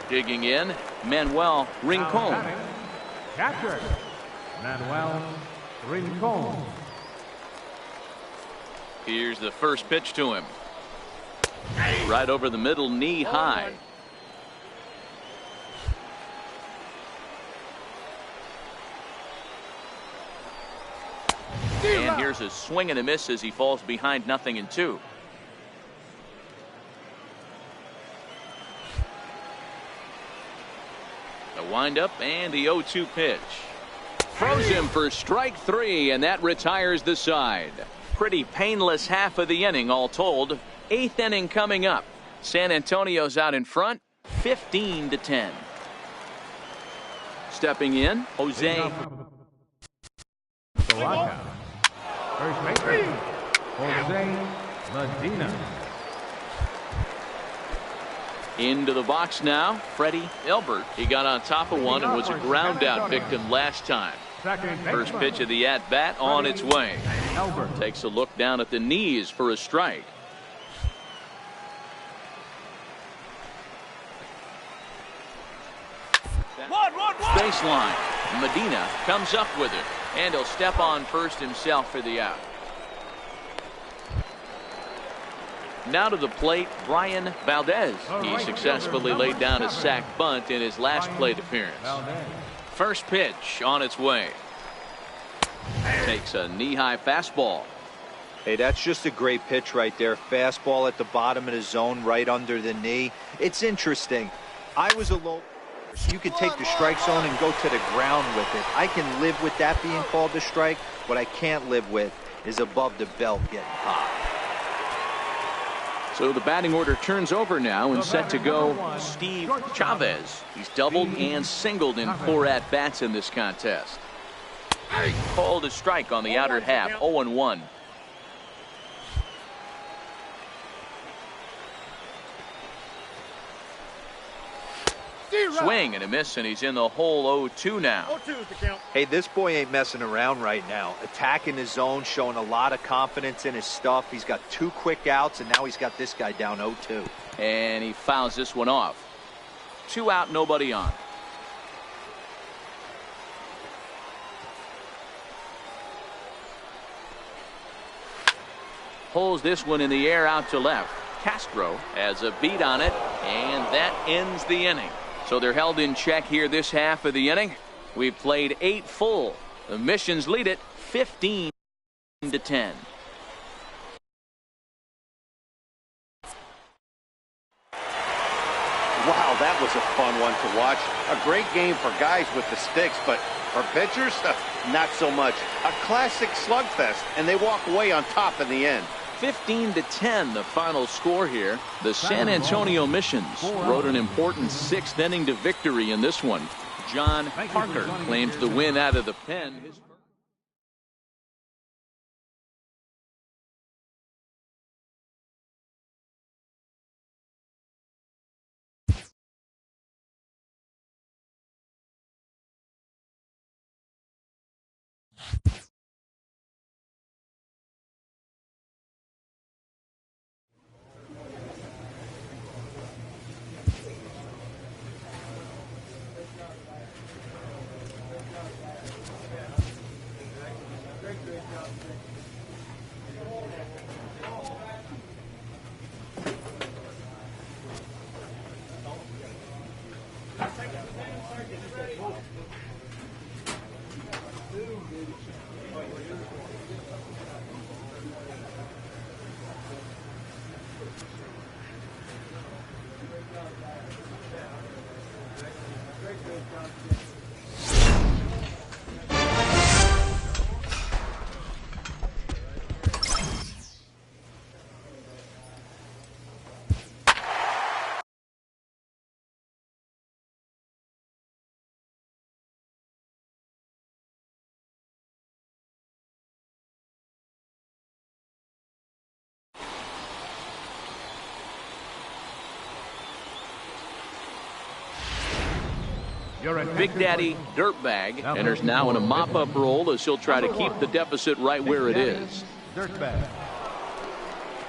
Digging in, Manuel Rincon.
Catcher, Manuel Rincon.
Here's the first pitch to him. Right over the middle, knee high. And here's a swing and a miss as he falls behind 0-2. The windup and the 0-2 pitch. Throws him for strike 3, and that retires the side. Pretty painless half of the inning all told. 8th inning coming up. San Antonio's out in front, 15-10. Stepping in, Jose.
First baseman, Jose Medina.
Into the box now, Freddie Elbert. He got on top of one and was a ground out victim last time. First pitch of the at-bat on its way. Takes a look down at the knees for a strike. Baseline. Medina comes up with it, and he'll step on first himself for the out. Now to the plate, Brian Valdez. He successfully laid down a sac bunt in his last plate appearance. First pitch on its way. Takes a knee-high fastball.
Hey, that's just a great pitch right there. Fastball at the bottom of the zone, right under the knee. It's interesting. I was a low. You could take the strike zone and go to the ground with it. I can live with that being called a strike. What I can't live with is above the belt getting popped.
So the batting order turns over now and set to go Steve Chavez. He's doubled and singled in 4 at-bats in this contest. Called a strike on the outer half, 0-1. Swing and a miss, and he's in the hole 0-2 now.
0-2 is the count.
Hey, this boy ain't messing around right now. Attacking his zone, showing a lot of confidence in his stuff. He's got 2 quick outs, and now he's got this guy down 0-2.
And he fouls this one off. 2 out, nobody on. Pulls this one in the air out to left. Castro has a beat on it, and that ends the inning. So they're held in check here this half of the inning. We've played 8 full. The Missions lead it 15-10.
Wow, that was a fun one to watch. A great game for guys with the sticks, but for pitchers, not so much. A classic slugfest, and they walk away on top in the end.
15-10 the final score here. The San Antonio Missions rode an important 6th inning to victory in this one. John Parker claims the win out of the pen. Big Daddy Dirtbag enters now in a mop-up role as he'll try to keep the deficit right where it is.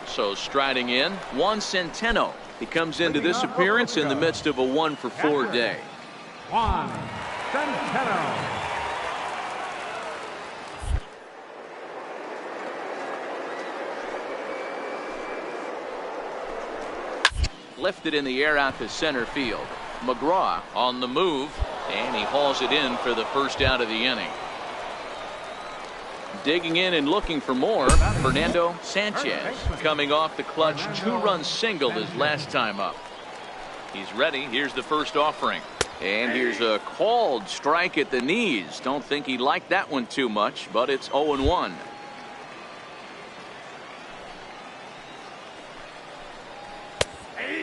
So striding in, Juan Centeno. He comes into this appearance in the midst of a 1-for-4 day.
Juan Centeno.
Lifted in the air out to center field. McGraw on the move, and he hauls it in for the first out of the inning. Digging in and looking for more, Fernando Sanchez coming off the clutch 2-run single his last time up. He's ready. Here's the first offering. And here's a called strike at the knees. Don't think he liked that one too much, but it's 0-1.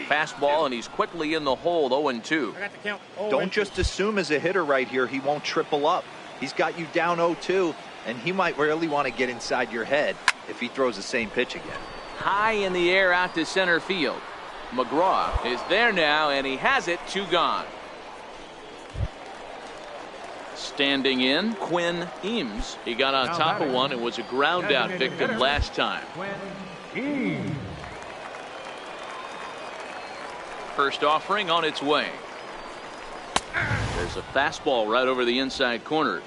Fastball, and he's quickly in the hole. 0-2.
I got the count.
Don't just assume as a hitter right here he won't triple up. He's got you down 0-2, and he might really want to get inside your head if he throws the same pitch again.
High in the air out to center field. McGraw is there now, and he has it. 2 gone. Standing in, Quinn Eames. He got on top of one and was a ground out victim last time. First offering on its way. There's a fastball right over the inside corner.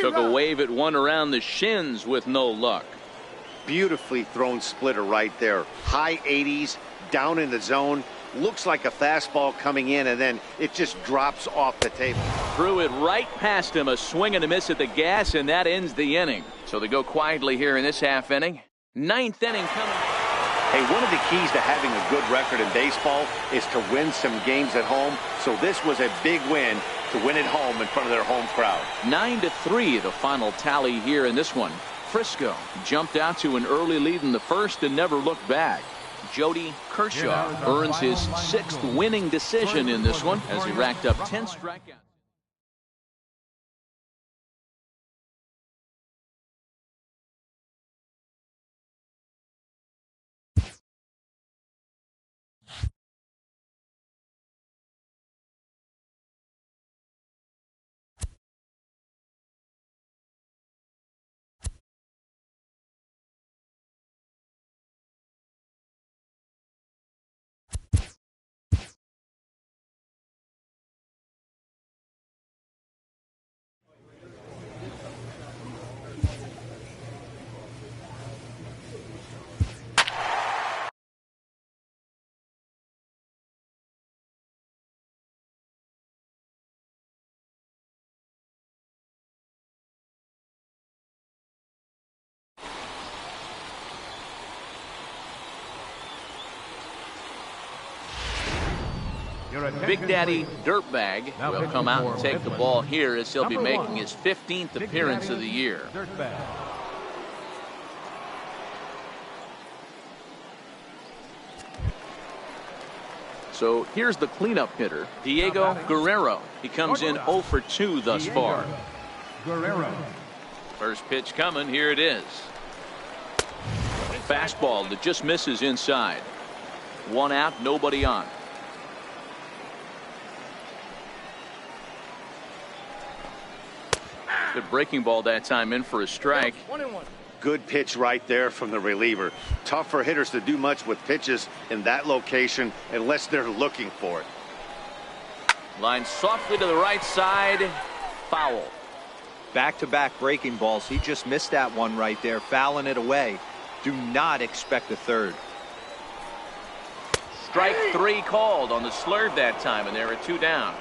Took a wave at one around the shins with no luck.
Beautifully thrown splitter right there. High 80s, down in the zone. Looks like a fastball coming in, and then it just drops off the table.
Threw it right past him. A swing and a miss at the gas, and that ends the inning. So they go quietly here in this half inning. 9th inning coming.
Hey, one of the keys to having a good record in baseball is to win some games at home. So this was a big win to win at home in front of their home crowd.
9-3 the final tally here in this one. Frisco jumped out to an early lead in the first and never looked back. Jody Kershaw earns his 6th winning decision in this one as he racked up 10 strikeouts. Big Daddy Dirtbag will come out and take the ball here as he'll be making his 15th appearance of the year. So here's the cleanup hitter, Diego Guerrero. He comes in 0 for 2 thus far. First pitch coming. Here it is. Fastball that just misses inside. 1 out, nobody on. Good breaking ball that time, in for a strike.
1-1.
Good pitch right there from the reliever. Tough for hitters to do much with pitches in that location unless they're looking for it.
Line softly to the right side. Foul.
Back-to-back breaking balls. He just missed that one right there, fouling it away. Do not expect a third.
Strike 3 called on the slurve that time, and there are 2 down.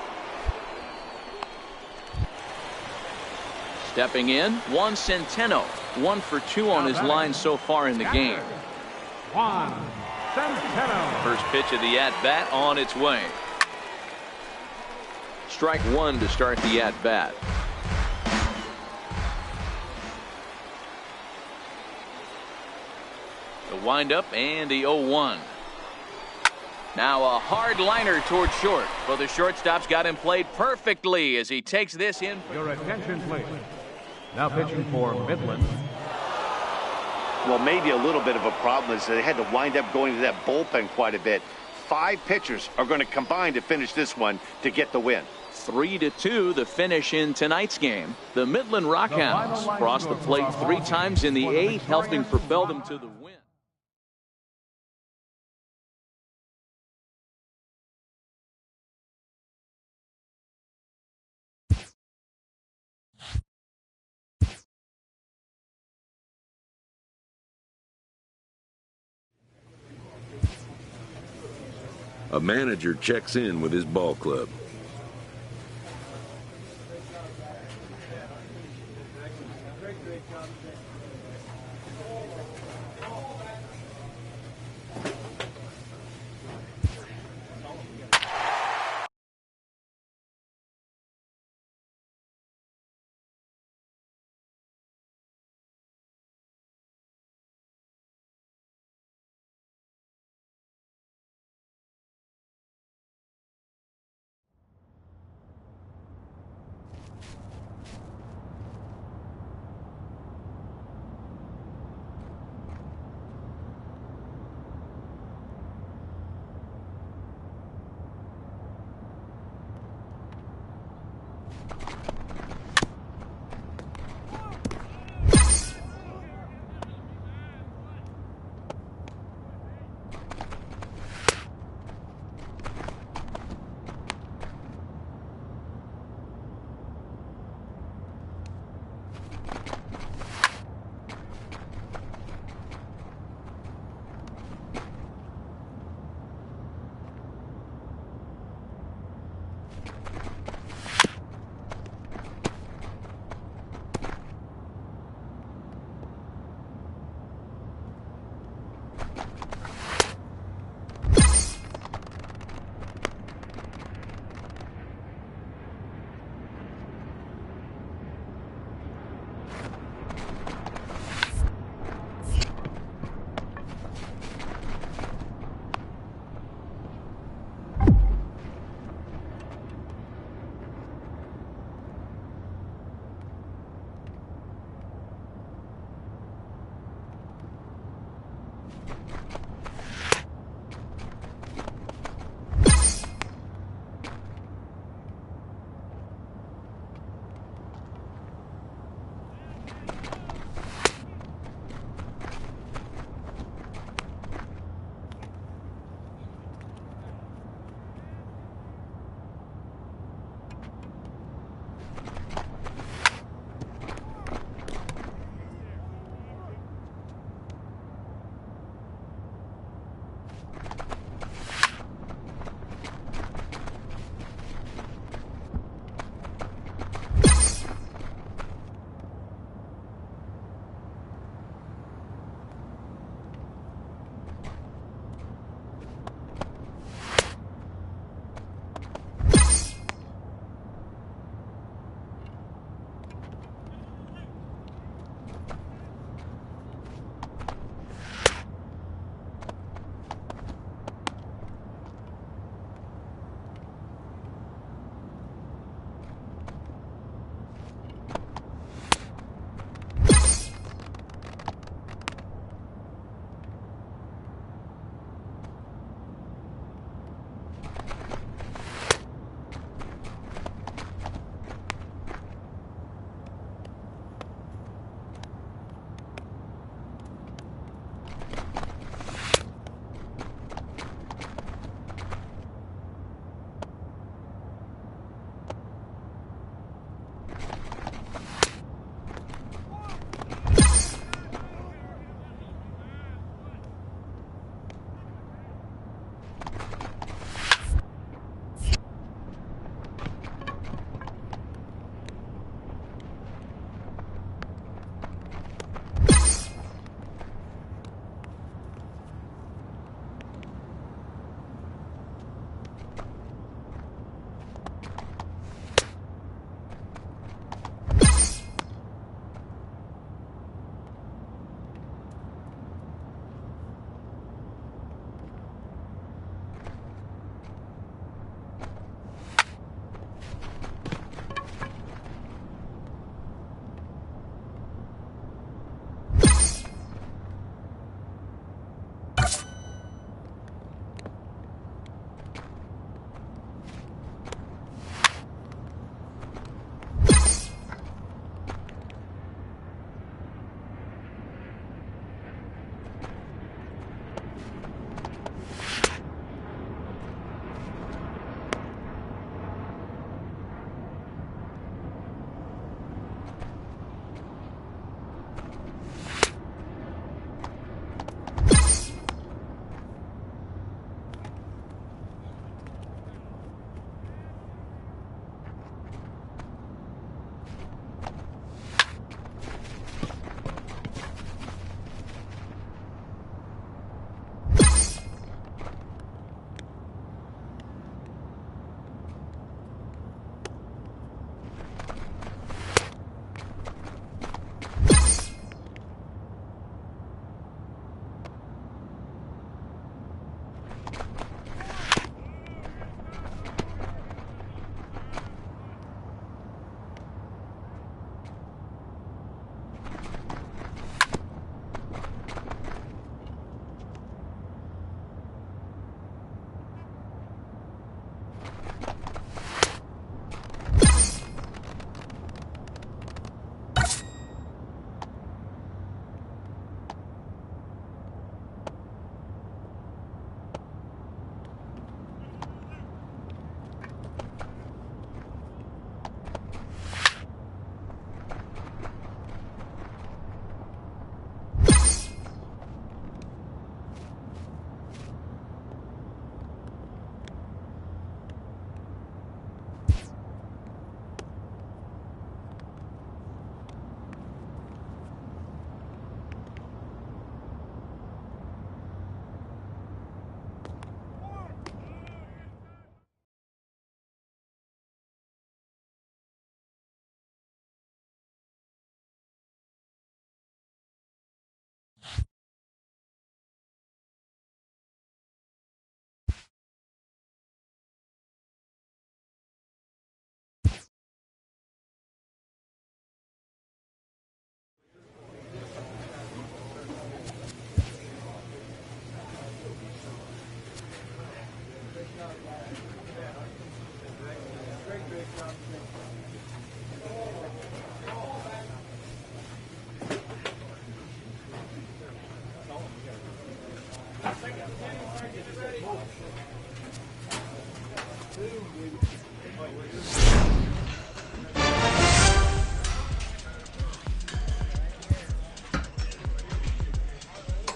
Stepping in, Juan Centeno. 1 for 2 on his line so far in the game.
Juan Centeno.
First pitch of the at-bat on its way. Strike 1 to start the at-bat. The windup and the 0-1. Now a hard liner toward short. Well, the shortstop's got him played perfectly as he takes this in.
Your attention, please. Now pitching for Midland.
Well, maybe a little bit of a problem is they had to wind up going to that bullpen quite a bit. 5 pitchers are going to combine to finish this one to get the win.
3-2 the finish in tonight's game. The Midland Rockhounds crossed the plate 3 times in the 8th, helping propel them to the win.
A manager checks in with his ball club.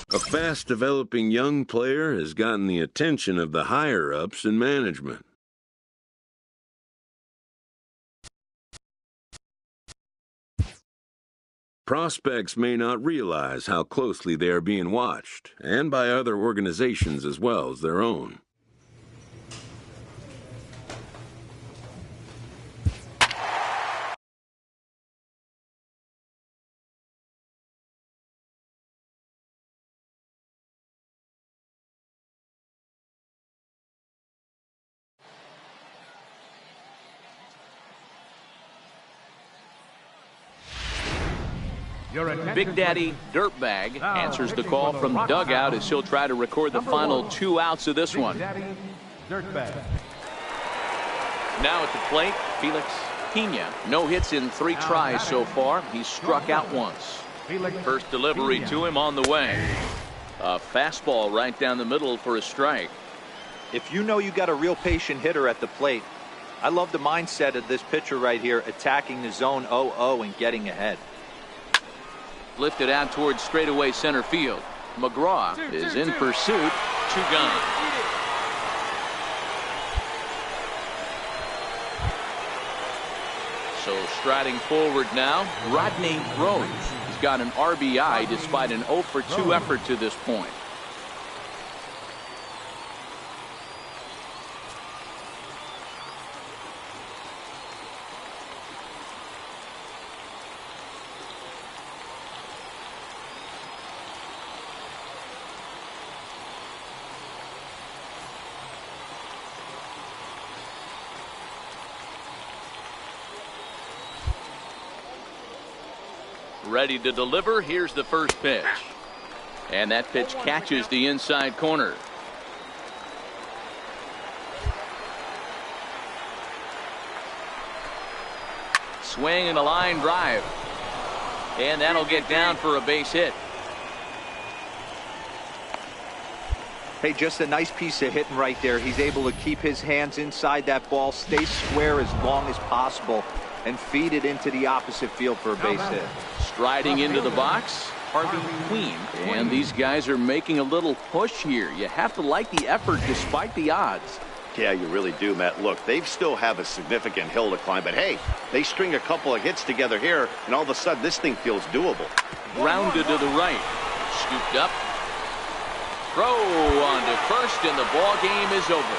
A fast-developing young player has gotten the attention of the higher-ups in management. Prospects may not realize how closely they are being watched, and by other organizations as well as their own.
Big Daddy Dirtbag answers the call from the dugout as he'll try to record the final 2 outs of this one. Now at the plate, Felix Pena. No hits in 3 tries so far. He's struck out once. First delivery to him on the way. A fastball right down the middle for a strike.
If you know you got a real patient hitter at the plate, I love the mindset of this pitcher right here, attacking the zone 0-0 and getting ahead.
Lifted out towards straightaway center field. McGraw is in pursuit. 2 gone. So striding forward now, Rodney Rose. He's got an RBI despite an 0 for 2 effort to this point. Ready to deliver. Here's the first pitch. And that pitch catches the inside corner. Swing and a line drive. And that'll get down for a base hit.
Hey, just a nice piece of hitting right there. He's able to keep his hands inside that ball, stay square as long as possible, and feed it into the opposite field for a base hit.
Striding into the box, Harvey Queen. And these guys are making a little push here. You have to like the effort despite the odds.
Yeah, you really do, Matt. Look, they still have a significant hill to climb, but hey, they string a couple of hits together here, and all of a sudden this thing feels doable.
Grounded to the right. Scooped up. Throw on to first, and the ball game is over.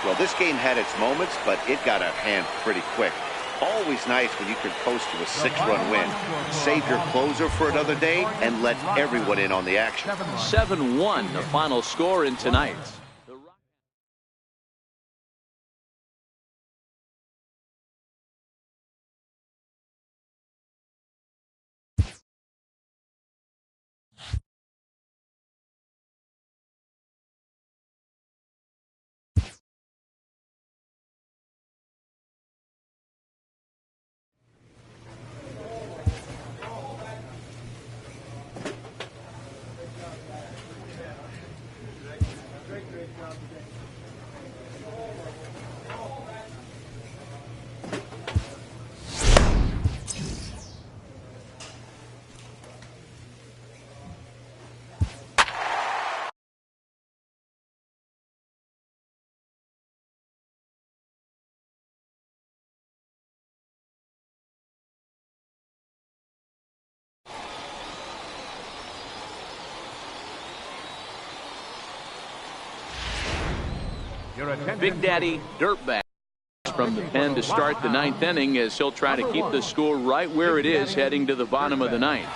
Well, this game had its moments, but it got out of hand pretty quick. Always nice when you can coast to a 6-run win. Save your closer for another day and let everyone in on the action.
7-1, the final score in tonight.
Your attention.
Big Daddy Dirtbag from the pen to start the ninth inning as he'll try to keep the score right where it is heading to the bottom of the ninth.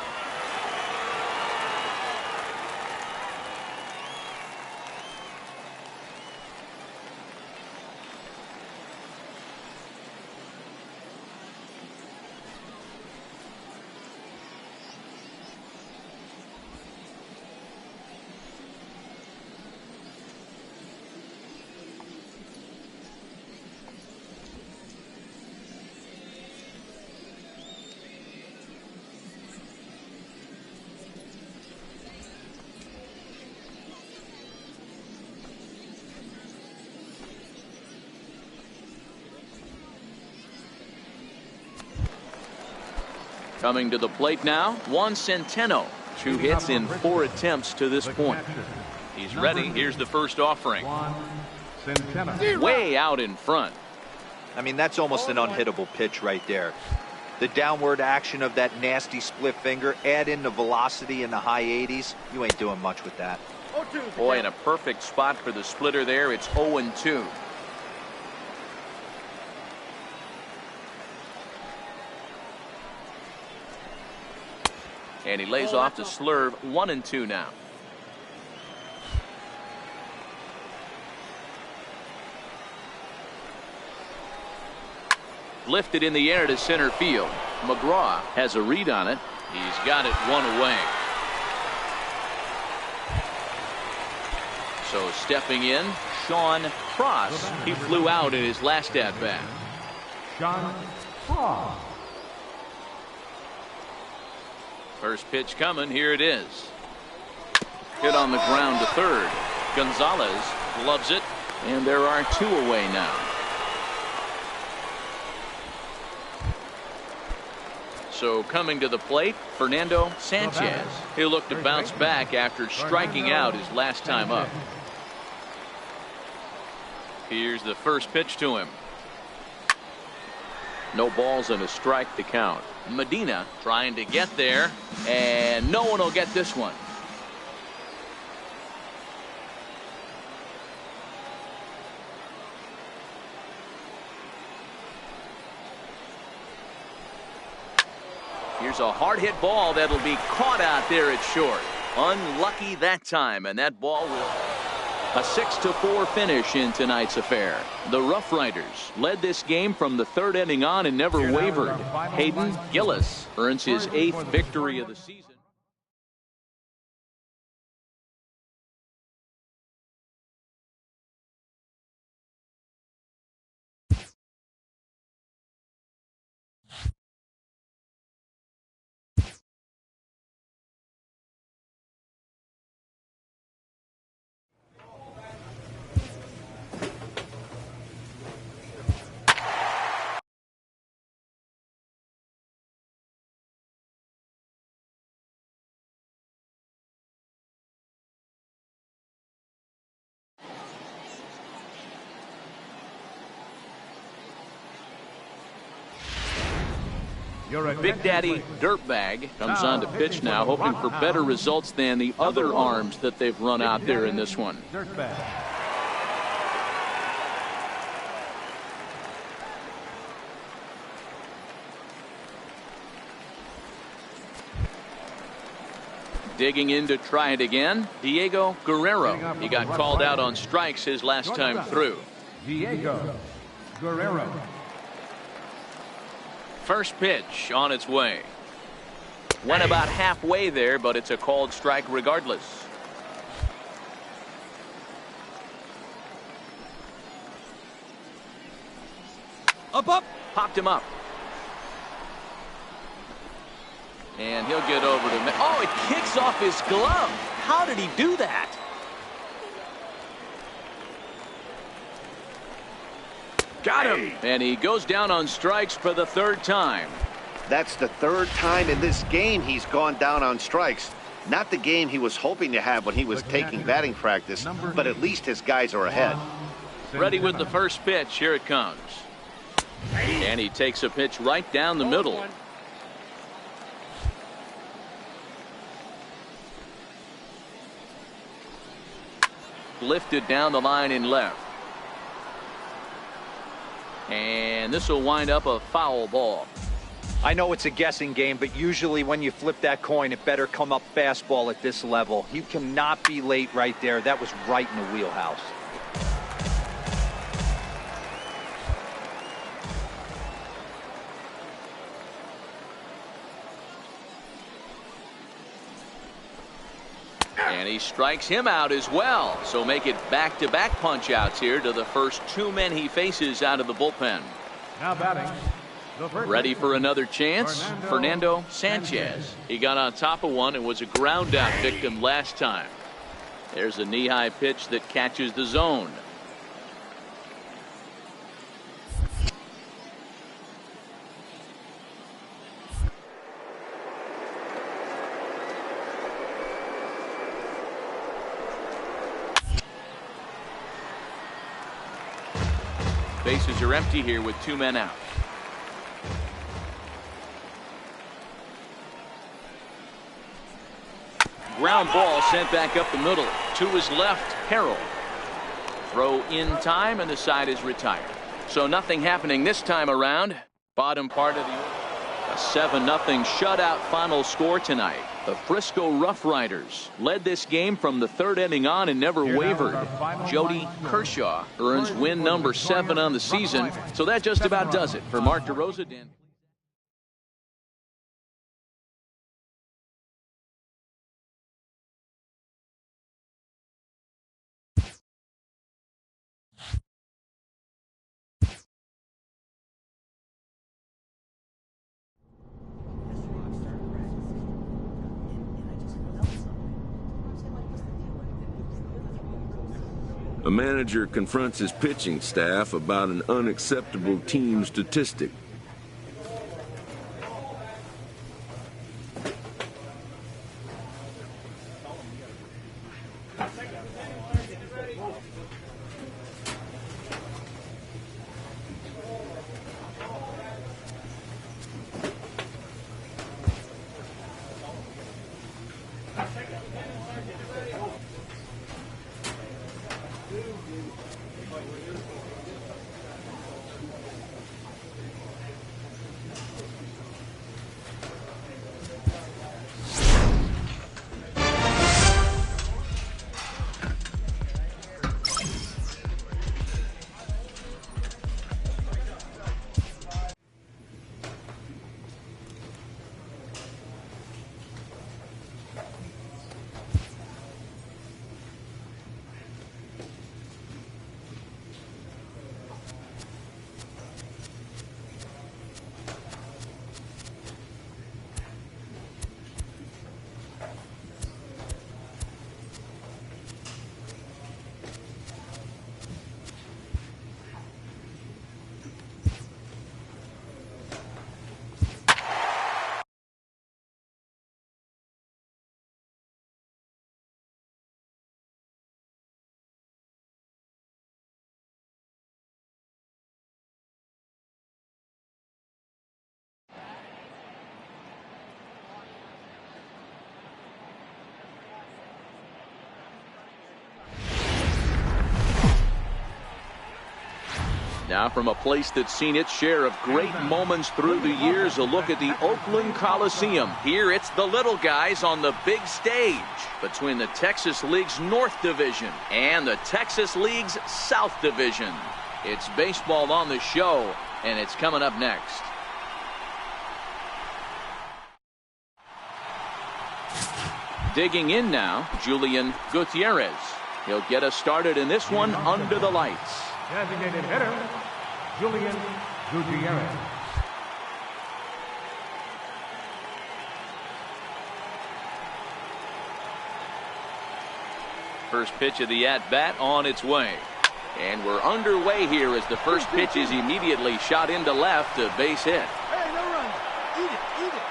Coming to the plate now, Juan Centeno. 2 hits in 4 attempts to this point. He's ready. Here's the first offering. Way out in front.
I mean, that's almost an unhittable pitch right there. The downward action of that nasty split finger, add in the velocity in the high 80s, you ain't doing much with that.
Boy, in a perfect spot for the splitter there. It's 0-2. And he lays off to Slurve. 1-2 now. Lifted in the air to center field. McGraw has a read on it. He's got it 1 away. So stepping in, Sean Cross. He flew out in his last at bat.
Sean Cross.
First pitch coming. Here it is. Hit on the ground to third. Gonzalez loves it, and there are 2 away now. So coming to the plate, Fernando Sanchez. He'll look to bounce back after striking out his last time up. Here's the first pitch to him. No balls and a strike to count. Medina trying to get there, and no one will get this one. Here's a hard hit ball that'll be caught out there at short. Unlucky that time, and that ball will. A 6-4 finish in tonight's affair. The Rough Riders led this game from the 3rd inning on and never wavered. Hayden Gillis earns his 8th victory of the season. Big Daddy Dirtbag comes on to pitch now, hoping for better results than the other arms that they've run out there in this one. Digging in to try it again, Diego Guerrero. He got called out on strikes his last time through.
Diego Guerrero.
First pitch on its way. Went about halfway there, but it's a called strike regardless. Up. Popped him up. And he'll get over to. Oh, it kicks off his glove. How did he do that? Got him. And he goes down on strikes for the 3rd time.
That's the 3rd time in this game he's gone down on strikes. Not the game he was hoping to have when he was taking batting practice, but at least his guys are ahead.
Ready with the first pitch. Here it comes. And he takes a pitch right down the middle. Lifted down the line in left. And this will wind up a foul ball.
I know it's a guessing game, but usually when you flip that coin, it better come up fastball at this level. You cannot be late right there. That was right in the wheelhouse.
And he strikes him out as well. So make it back-to-back punch-outs here to the first two men he faces out of the bullpen.
Now batting.
Ready for another chance? Fernando Sanchez. He got on top of one and was a ground out victim last time. There's a knee-high pitch that catches the zone. Bases are empty here with two men out. Ground ball sent back up the middle. To his left, Harrell. Throw in time, and the side is retired. So nothing happening this time around. Bottom part of the 7-0 shutout final score tonight. The Frisco Rough Riders led this game from the third inning on and never wavered. Jody Kershaw earns win number 7 on the season. So that just about does it for Mark DeRosa. Dan.
A manager confronts his pitching staff about an unacceptable team statistic.
Now from a place that's seen its share of great moments through the years, a look at the Oakland Coliseum. Here it's the little guys on the big stage between the Texas League's North Division and the Texas League's South Division. It's baseball on the show, and it's coming up next. Digging in now, Julian Gutierrez. He'll get us started in this one under the lights.
Designated hitter, Julian Gutierrez.
First pitch of the at-bat on its way. And we're underway here as the first pitch is immediately shot into left, a base hit.
Hey, no run. Eat it, eat it.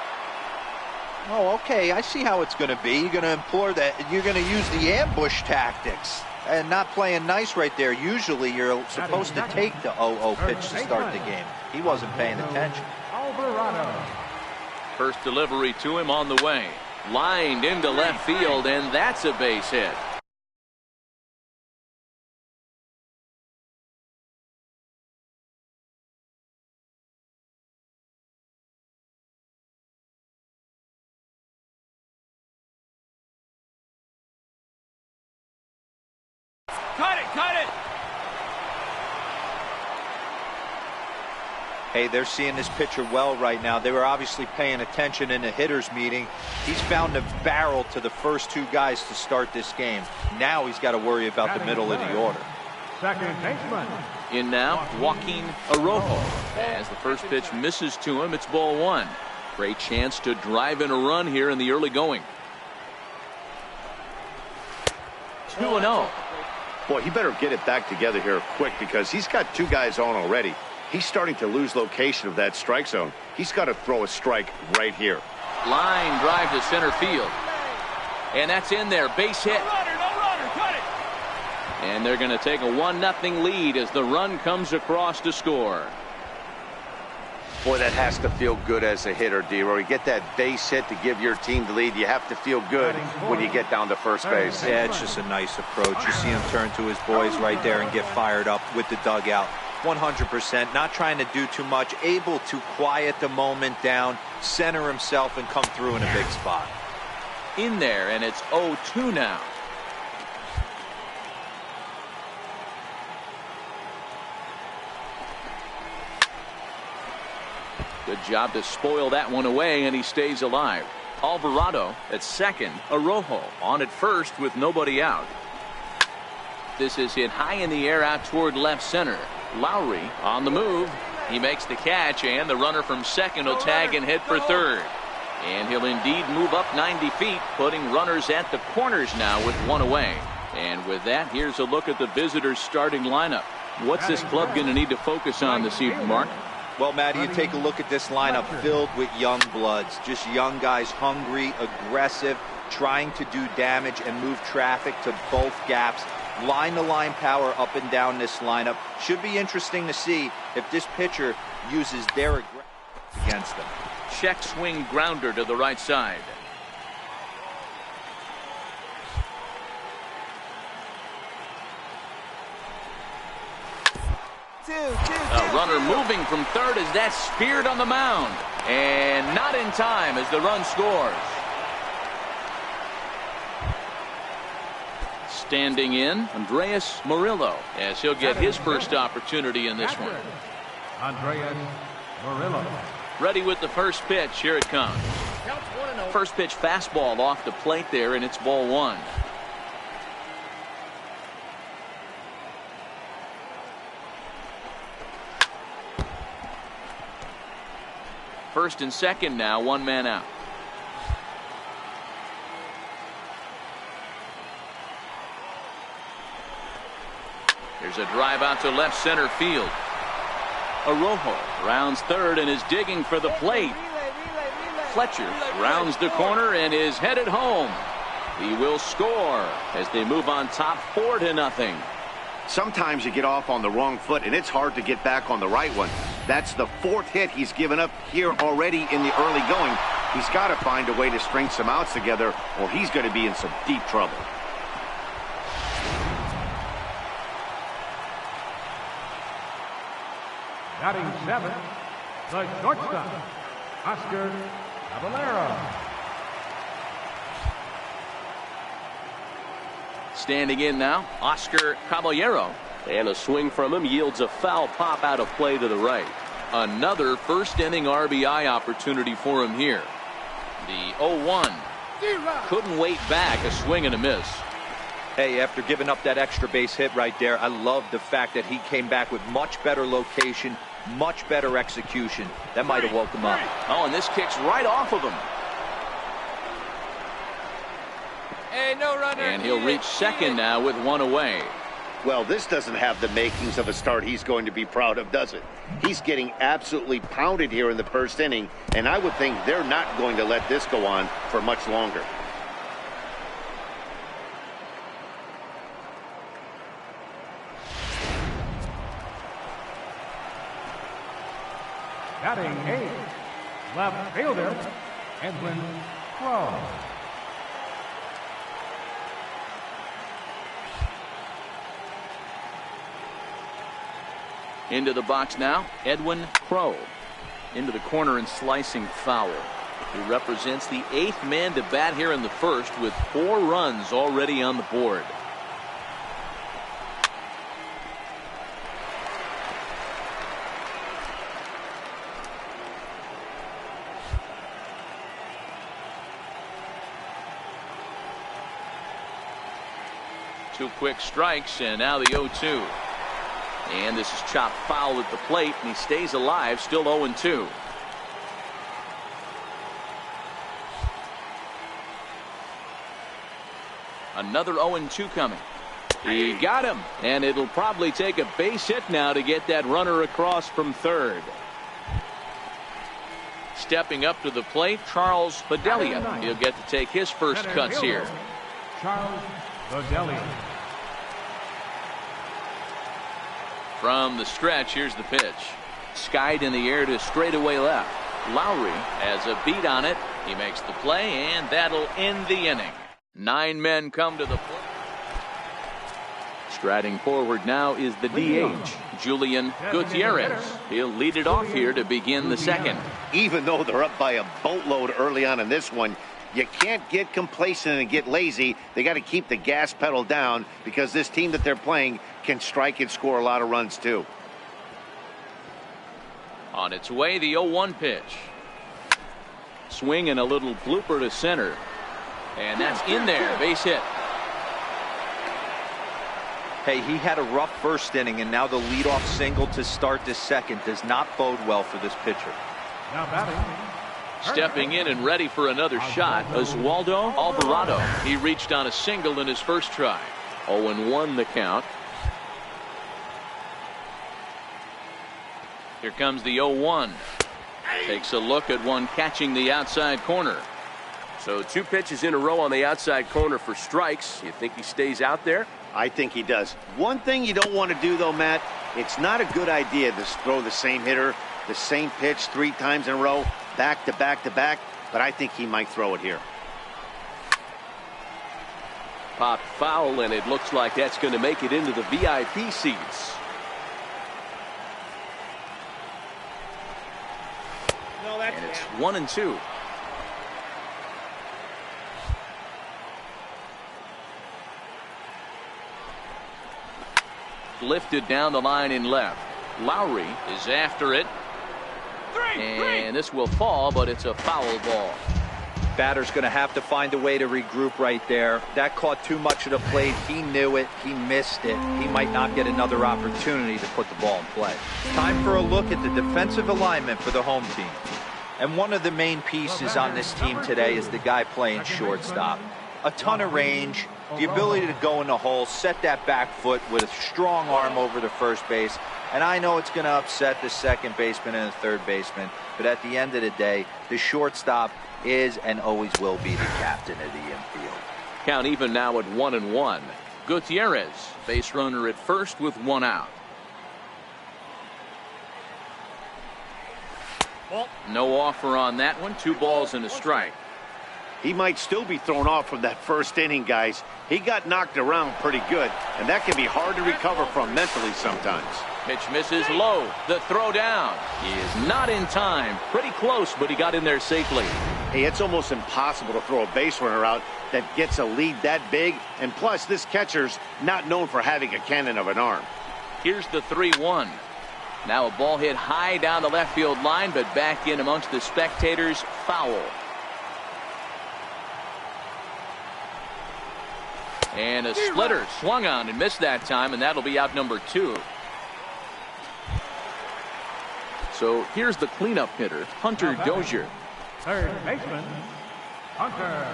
Oh, okay. I see how it's going to be. You're going to implore that. You're going to use the ambush tactics. And not playing nice right there. Usually you're supposed to take the 0-0 pitch to start the game. He wasn't paying attention.
First delivery to him on the way. Lined into left field, and that's a base hit.
Cut it, cut it.
Hey, they're seeing this pitcher well right now. They were obviously paying attention in the hitters meeting. He's found a barrel to the first two guys to start this game. Now he's got to worry about the middle of the order.
Second baseman.
In now, Joaquin Arrojo. As the first pitch misses to him, it's ball one. Great chance to drive in a run here in the early going. 2-0.
Boy, he better get it back together here quick because he's got two guys on already. He's starting to lose location of that strike zone. He's got to throw a strike right here.
Line drive to center field. And that's in there. Base hit.
No runner, cut it.
And they're going to take a 1-0 lead as the run comes across to score.
Boy, that has to feel good as a hitter, D-Roy. You get that base hit to give your team the lead. You have to feel good when you get down to first base.
Yeah, it's just a nice approach. You see him turn to his boys right there and get fired up with the dugout. 100%, not trying to do too much, able to quiet the moment down, center himself, and come through in a big spot.
In there, and it's 0-2 now. Good job to spoil that one away, and he stays alive. Alvarado at second. Arrojo on at first with nobody out. This is hit high in the air out toward left center. Lowry on the move. He makes the catch, and the runner from second will tag and hit for third. And he'll indeed move up 90 feet, putting runners at the corners now with one away. And with that, here's a look at the visitors' starting lineup. What's this club going to need to focus on this evening, Mark?
Well, Matty, you take a look at this lineup filled with young bloods. Just young guys, hungry, aggressive, trying to do damage and move traffic to both gaps. Line-to-line power up and down this lineup. Should be interesting to see if this pitcher uses their aggression against them.
Check swing grounder to the right side. A runner moving from third as that's speared on the mound. And not in time as the run scores. Standing in, Andres Murillo, as he'll get his first opportunity in this one.
Andres Murillo.
Ready with the first pitch. Here it comes. First pitch fastball off the plate there, and it's ball one. First and second now, one man out. Here's a drive out to left center field. Arrojo rounds third and is digging for the plate. Fletcher rounds the corner and is headed home. He will score as they move on top 4-0.
Sometimes you get off on the wrong foot, and it's hard to get back on the right one. That's the fourth hit he's given up here already in the early going. He's got to find a way to string some outs together, or he's going to be in some deep trouble.
Batting seventh, the shortstop, Oscar Caballero.
Standing in now, Oscar Caballero. And a swing from him yields a foul pop out of play to the right. Another first inning RBI opportunity for him here. The 0-1. Couldn't wait back, a swing and a miss.
Hey, after giving up that extra base hit right there, I love the fact that he came back with much better location, much better execution. That might have woke him up.
Oh, and this kicks right off of him.
Hey, no runner.
And he'll reach second now with one away.
Well, this doesn't have the makings of a start he's going to be proud of, does it? He's getting absolutely pounded here in the first inning, and I would think they're not going to let this go on for much longer.
Batting eighth, left fielder, Edwin Crowe.
Into the box now, Edwin Crowe. Into the corner and slicing foul. He represents the 8th man to bat here in the first with 4 runs already on the board. 2 quick strikes, and now the 0-2. And this is chopped foul at the plate, and he stays alive, still 0-2. Another 0-2 coming. He got him, and it'll probably take a base hit now to get that runner across from third. Stepping up to the plate, Charles Bedelia. He'll get to take his first cuts here.
Charles Bedelia.
From the stretch, here's the pitch. Skied in the air to straightaway left. Lowry has a beat on it. He makes the play, and that'll end the inning. 9 men come to the plate. Striding forward now is the DH, Julian Gutierrez. He'll lead it off here to begin the second.
Even though they're up by a boatload early on in this one, you can't get complacent and get lazy. They got to keep the gas pedal down because this team that they're playing can strike and score a lot of runs too.
On its way, the 0-1 pitch. Swing and a little blooper to center. And that's in there, base hit.
Hey, he had a rough first inning, and now the leadoff single to start this second does not bode well for this pitcher.
Now batting.
Stepping in and ready for another shot, Oswaldo Alvarado. He reached on a single in his first try. 0-1 the count. Here comes the 0-1. Takes a look at one catching the outside corner.
So 2 pitches in a row on the outside corner for strikes. You think he stays out there?
I think he does. One thing you don't want to do, though, Matt, it's not a good idea to throw the same hitter, the same pitch 3 times in a row, back to back to back, but I think he might throw it here.
Popped foul, and it looks like that's going to make it into the VIP seats.
And it's 1-2. Lifted down the line in left. Lowry is after it. And this will fall, but it's a foul ball.
Batter's going to have to find a way to regroup right there. That caught too much of the plate. He knew it. He missed it. He might not get another opportunity to put the ball in play. Time for a look at the defensive alignment for the home team. And one of the main pieces on this team today is the guy playing shortstop. A ton of range, the ability to go in the hole, set that back foot with a strong arm over the first base. And I know it's going to upset the second baseman and the third baseman, but at the end of the day, the shortstop is and always will be the captain of the infield.
Count even now at 1-1. Gutierrez, base runner at first with 1 out. No offer on that one. 2 balls and a strike.
He might still be thrown off from that first inning, guys. He got knocked around pretty good, and that can be hard to recover from mentally sometimes.
Pitch misses low. The throw down. He is not in time. Pretty close, but he got in there safely.
Hey, it's almost impossible to throw a base runner out that gets a lead that big. And plus, this catcher's not known for having a cannon of an arm.
Here's the 3-1. Now a ball hit high down the left field line, but back in amongst the spectators. Foul. And a splitter swung on and missed that time, and that'll be out number 2. So here's the cleanup hitter, Hunter Dozier.
Third baseman, Hunter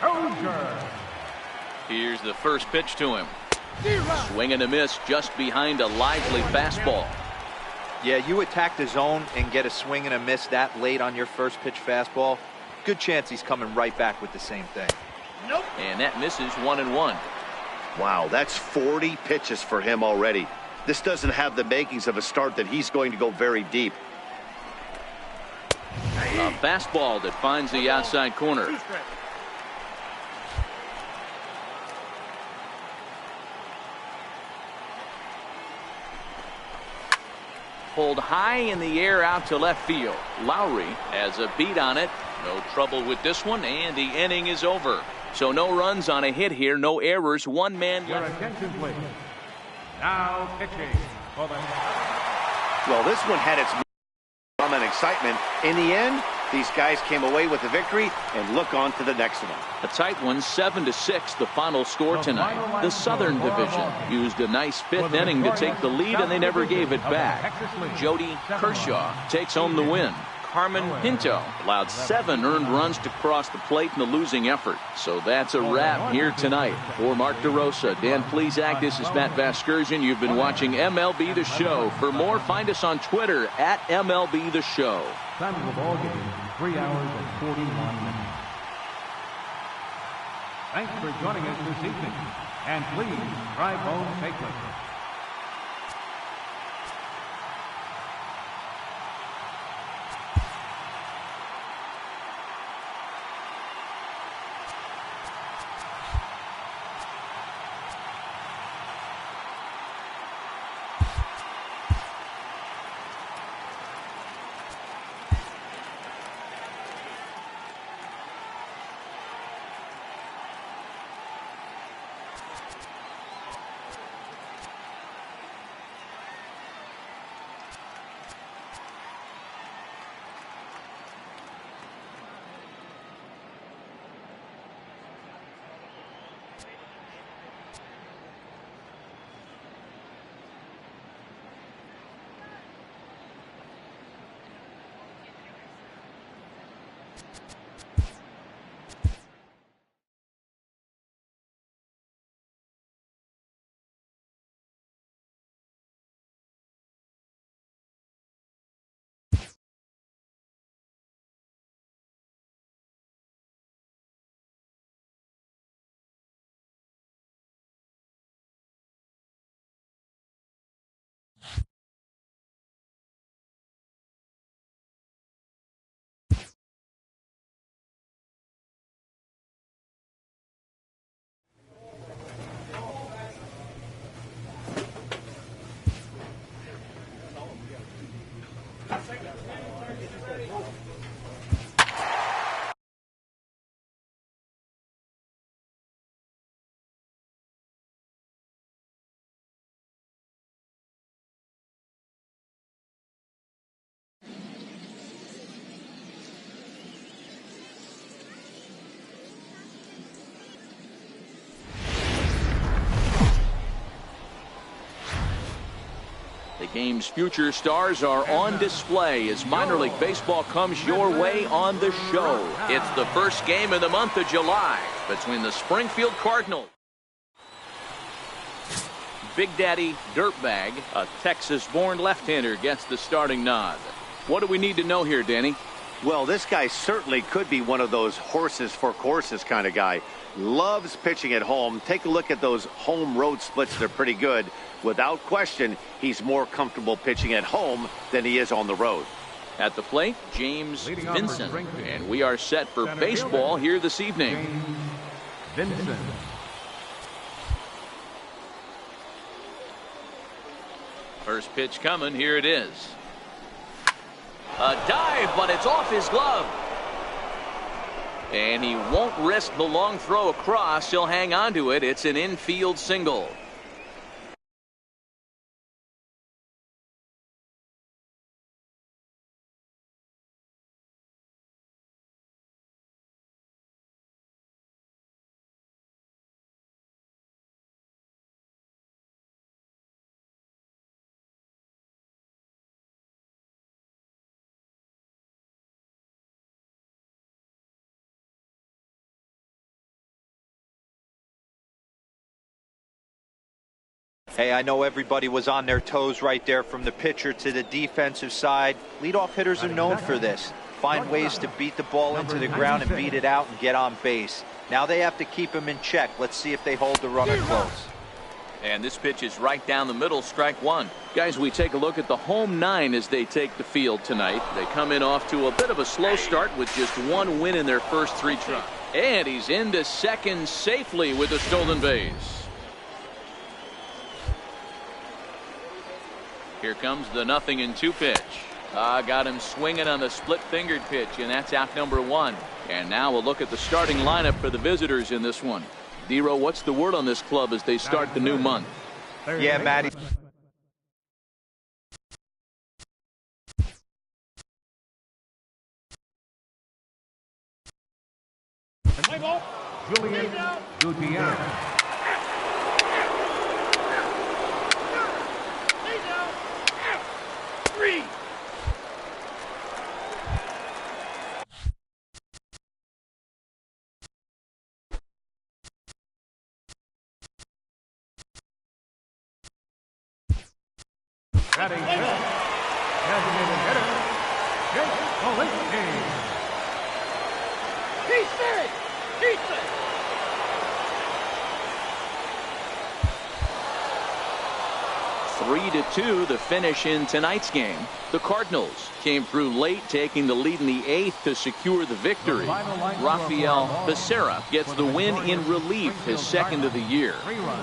Dozier.
Here's the first pitch to him. Swing and a miss just behind a lively fastball.
Yeah, you attack the zone and get a swing and a miss that late on your first pitch fastball. Good chance he's coming right back with the same thing.
Nope. And that misses 1-1.
Wow, that's 40 pitches for him already. This doesn't have the makings of a start that he's going to go very deep.
A fastball that finds the outside corner. Pulled high in the air out to left field. Lowry has a beat on it. No trouble with this one, and the inning is over. So no runs on a hit here, no errors, 1 man
Your
left.
attention, please. Now pitching for the...
Well, this one had its moment and excitement. In the end, These guys came away with the victory and look on to the next one.
A tight one, 7-6, the final score tonight. The Southern Division used a nice fifth inning to take the lead, and they never gave it back. Jody Kershaw takes home the win. Carmen Pinto allowed 7 earned runs to cross the plate in the losing effort. So that's a wrap here tonight. For Mark DeRosa, Dan Plesac, this is Matt Vasgersian. You've been watching MLB The Show. For more, find us on Twitter at MLB The Show.
Time of the ball game, 3 hours and 41 minutes. Thanks for joining us this evening. And please drive home safely.
The game's future stars are on display as minor league baseball comes your way on the show. It's the first game of the month of July between the Springfield Cardinals. Big Daddy Dirtbag, a Texas-born left-hander, gets the starting nod. What do we need to know here, Danny?
Well, this guy certainly could be one of those horses for courses kind of guy. Loves pitching at home. Take a look at those home road splits. They're pretty good. Without question, he's more comfortable pitching at home than he is on the road.
At the plate, James Vincent. And we are set for baseball here this evening.
James Vincent.
First pitch coming. Here it is. A dive, but it's off his glove. And he won't risk the long throw across. He'll hang on to it. It's an infield single.
Hey, I know everybody was on their toes right there from the pitcher to the defensive side. Leadoff hitters are known for this. Find ways to beat the ball into the ground and beat it out and get on base. Now they have to keep him in check. Let's see if they hold the runner close.
And this pitch is right down the middle, strike one. Guys, we take a look at the home nine as they take the field tonight. They come in off to a bit of a slow start with just one win in their first 3 tries. And he's into second safely with a stolen base. Here comes the 0-2 pitch. Got him swinging on the split-fingered pitch, and that's out number 1. And now we'll look at the starting lineup for the visitors in this one. D-Row, what's the word on this club as they start the new month?
Yeah, Matty.
Julian Gutierrez.
Three.
Batting fifth, designated hitter, Jake Olinsky.
He's safe. He's safe.
3-2 the finish in tonight's game. The Cardinals came through late, taking the lead in the 8th to secure the victory. Rafael Becerra gets the win in relief, his second of the year.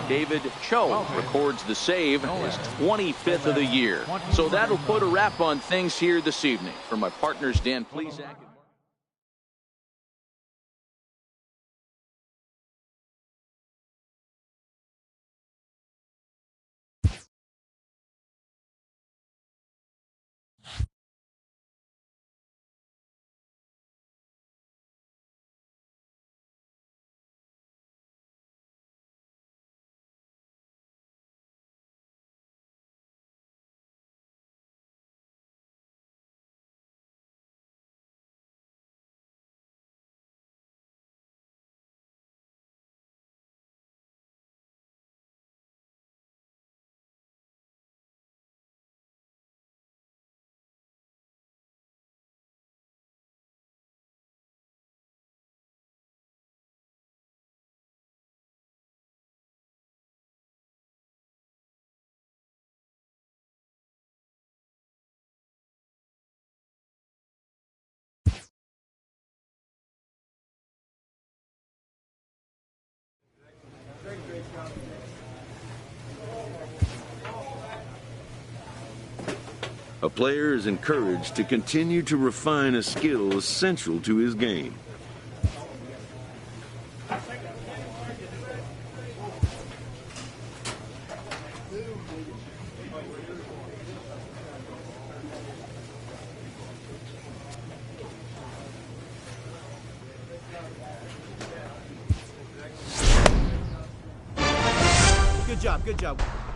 David Cho records the save, his 25th of the year. So that'll put a wrap on things here this evening. For my partners Dan Plesac.
A player is encouraged to continue to refine a skill essential to his game.
Good job, good job.